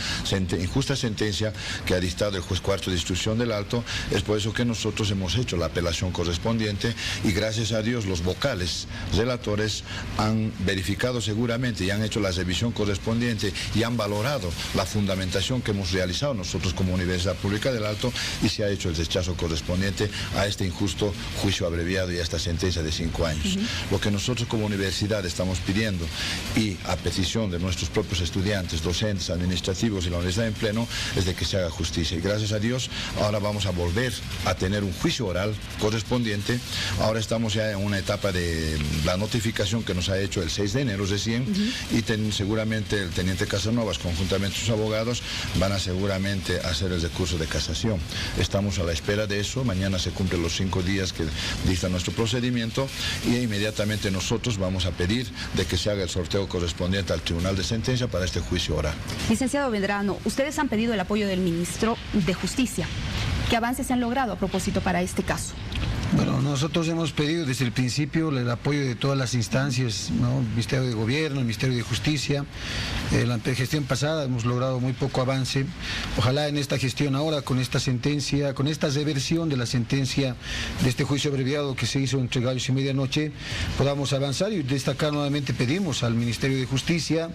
injusta sentencia que ha dictado el juez cuarto de instrucción del Alto. Es por eso que nosotros hemos hecho la apelación correspondiente y gracias a Dios los vocales relatores han verificado seguramente y han hecho la revisión correspondiente y han valorado la fundamentación que hemos realizado nosotros como Universidad Pública del Alto y se ha hecho el rechazo correspondiente a este injusto juicio abreviado y a esta sentencia de 5 años. Lo que nosotros como universidad estamos pidiendo y a petición de nuestros propios estudiantes, docentes, administrativos y la universidad en pleno es de que se haga justicia. Y gracias a Dios ahora vamos a volver a tener un juicio oral correspondiente. Ahora estamos ya en una etapa de la notificación que nos ha hecho el 6 de enero recién y seguramente el teniente Casanovas conjuntamente sus abogados van a seguramente hacer el recurso de casación. Estamos a la espera de eso, mañana se cumplen los 5 días que dicta nuestro procedimiento y inmediatamente nosotros vamos a pedir de que se haga el sorteo correspondiente al Tribunal de Sentencia para este juicio oral. Licenciado Medrano, ustedes han pedido el apoyo del ministro de Justicia. ¿Qué avances se han logrado a propósito para este caso? Bueno, nosotros hemos pedido desde el principio el apoyo de todas las instancias, ¿no? El Ministerio de Gobierno, el Ministerio de Justicia. En la gestión pasada hemos logrado muy poco avance. Ojalá en esta gestión ahora, con esta sentencia, con esta reversión de la sentencia de este juicio abreviado que se hizo entre gallos y medianoche, podamos avanzar y destacar nuevamente, pedimos al Ministerio de Justicia,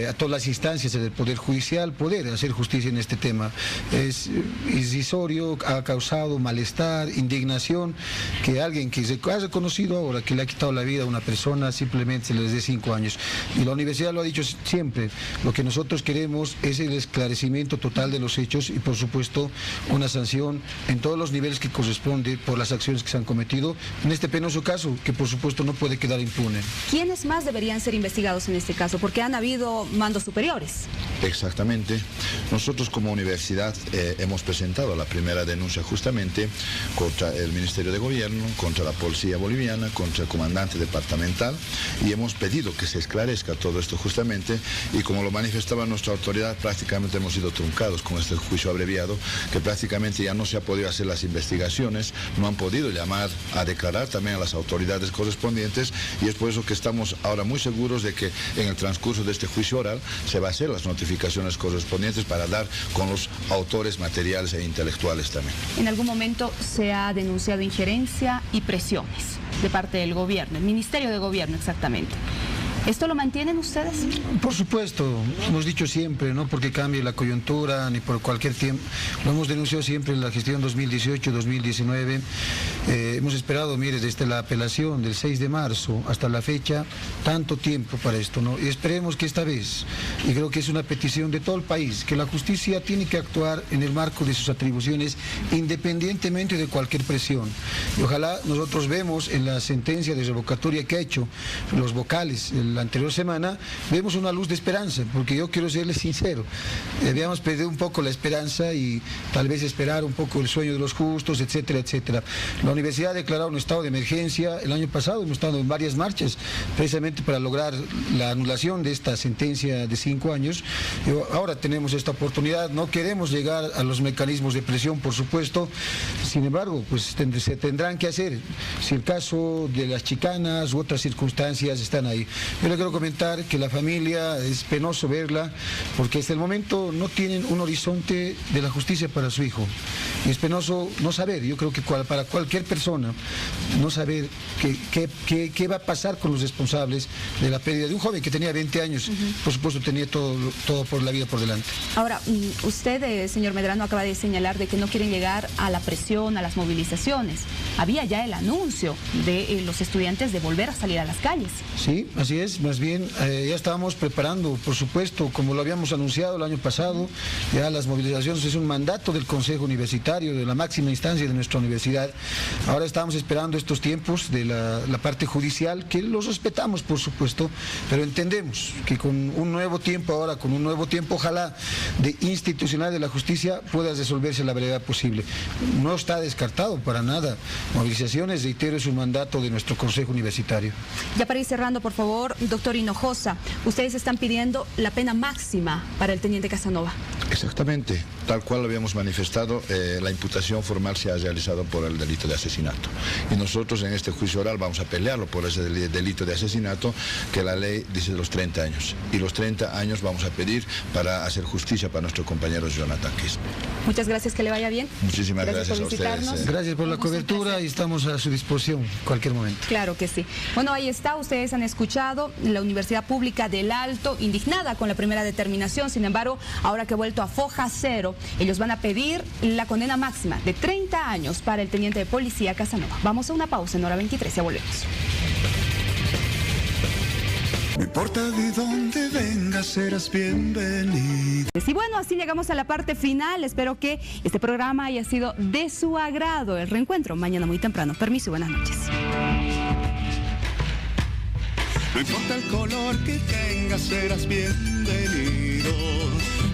a todas las instancias del Poder Judicial, poder hacer justicia en este tema. Es irrisorio, ha causado malestar, indignación que alguien que se ha reconocido ahora que le ha quitado la vida a una persona simplemente se les dé 5 años. Y la universidad lo ha dicho siempre, lo que nosotros queremos es el esclarecimiento total de los hechos y por supuesto una sanción en todos los niveles que corresponde por las acciones que se han cometido en este penoso caso, que por supuesto no puede quedar impune. ¿Quiénes más deberían ser investigados en este caso? Porque han habido mandos superiores. Exactamente. Nosotros como universidad hemos presentado la primera denuncia justamente contra el Ministerio de Gobierno, contra la Policía Boliviana, contra el comandante departamental y hemos pedido que se esclarezca todo esto justamente y como lo manifestaba nuestra autoridad prácticamente hemos sido truncados con este juicio abreviado que prácticamente ya no se ha podido hacer las investigaciones, no han podido llamar a declarar también a las autoridades correspondientes y es por eso que estamos ahora muy seguros de que en el transcurso de este juicio oral se va a hacer las notificaciones correspondientes para dar con los autores materiales e intelectuales también. En algún momento se ha denunciado injerencia y presiones de parte del gobierno, el Ministerio de Gobierno exactamente. ¿Esto lo mantienen ustedes? Por supuesto, hemos dicho siempre, no porque cambie la coyuntura ni por cualquier tiempo, lo hemos denunciado siempre en la gestión 2018-2019, hemos esperado, mire, desde la apelación del 6 de marzo hasta la fecha, tanto tiempo para esto, ¿no? Y esperemos que esta vez, y creo que es una petición de todo el país, que la justicia tiene que actuar en el marco de sus atribuciones independientemente de cualquier presión. Y ojalá nosotros vemos en la sentencia de revocatoria que ha hecho los vocales, la anterior semana, vemos una luz de esperanza, porque yo quiero serles sincero, habíamos perdido un poco la esperanza y tal vez esperar un poco el sueño de los justos, etcétera, etcétera. La universidad ha declarado un estado de emergencia, el año pasado hemos estado en varias marchas, precisamente para lograr la anulación de esta sentencia de 5 años, ahora tenemos esta oportunidad, no queremos llegar a los mecanismos de presión, por supuesto, sin embargo, pues se tendrán que hacer, si el caso de las chicanas u otras circunstancias están ahí. Yo le quiero comentar que la familia es penoso verla porque hasta el momento no tienen un horizonte de la justicia para su hijo. Y es penoso no saber, yo creo que para cualquier persona, no saber qué va a pasar con los responsables de la pérdida de un joven que tenía 20 años, por supuesto tenía todo por la vida por delante. Ahora, usted, señor Medrano, acaba de señalar de que no quieren llegar a la presión, a las movilizaciones. Había ya el anuncio de los estudiantes de volver a salir a las calles. Sí, así es. Más bien, ya estábamos preparando, por supuesto, como lo habíamos anunciado el año pasado, ya las movilizaciones es un mandato del Consejo Universitario, de la máxima instancia de nuestra universidad. Ahora estamos esperando estos tiempos de la parte judicial, que los respetamos, por supuesto, pero entendemos que con un nuevo tiempo ahora, con un nuevo tiempo, ojalá, de institucional de la justicia, pueda resolverse a la brevedad posible. No está descartado para nada. Movilizaciones, reitero, es un mandato de nuestro Consejo Universitario. Ya para ir cerrando, por favor, doctor Hinojosa, ustedes están pidiendo la pena máxima para el teniente Casanova. Exactamente, tal cual lo habíamos manifestado, la imputación formal se ha realizado por el delito de asesinato. Y nosotros en este juicio oral vamos a pelearlo por ese delito de asesinato que la ley dice de los 30 años. Y los 30 años vamos a pedir para hacer justicia para nuestro compañero Jonathan Quispe. Muchas gracias, que le vaya bien. Muchísimas gracias a ustedes. Gracias por la cobertura y estamos a su disposición en cualquier momento. Claro que sí. Bueno, ahí está, ustedes han escuchado la Universidad Pública del Alto, indignada con la primera determinación, sin embargo, ahora que ha vuelto a foja cero, ellos van a pedir la condena máxima de 30 años para el teniente de policía Casanova. Vamos a una pausa en hora 23, ya volvemos. No importa de dónde vengas, serás bienvenido. Y bueno, así llegamos a la parte final. Espero que este programa haya sido de su agrado. El reencuentro mañana muy temprano. Permiso y buenas noches. No importa el color que tengas, serás bienvenido.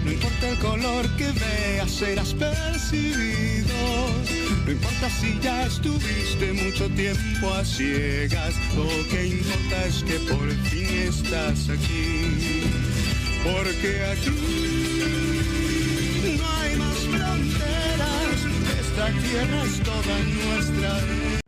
No importa el color que veas, serás percibido. No importa si ya estuviste mucho tiempo a ciegas. Lo que importa es que por fin estás aquí. Porque aquí no hay más fronteras. Esta tierra es toda nuestra.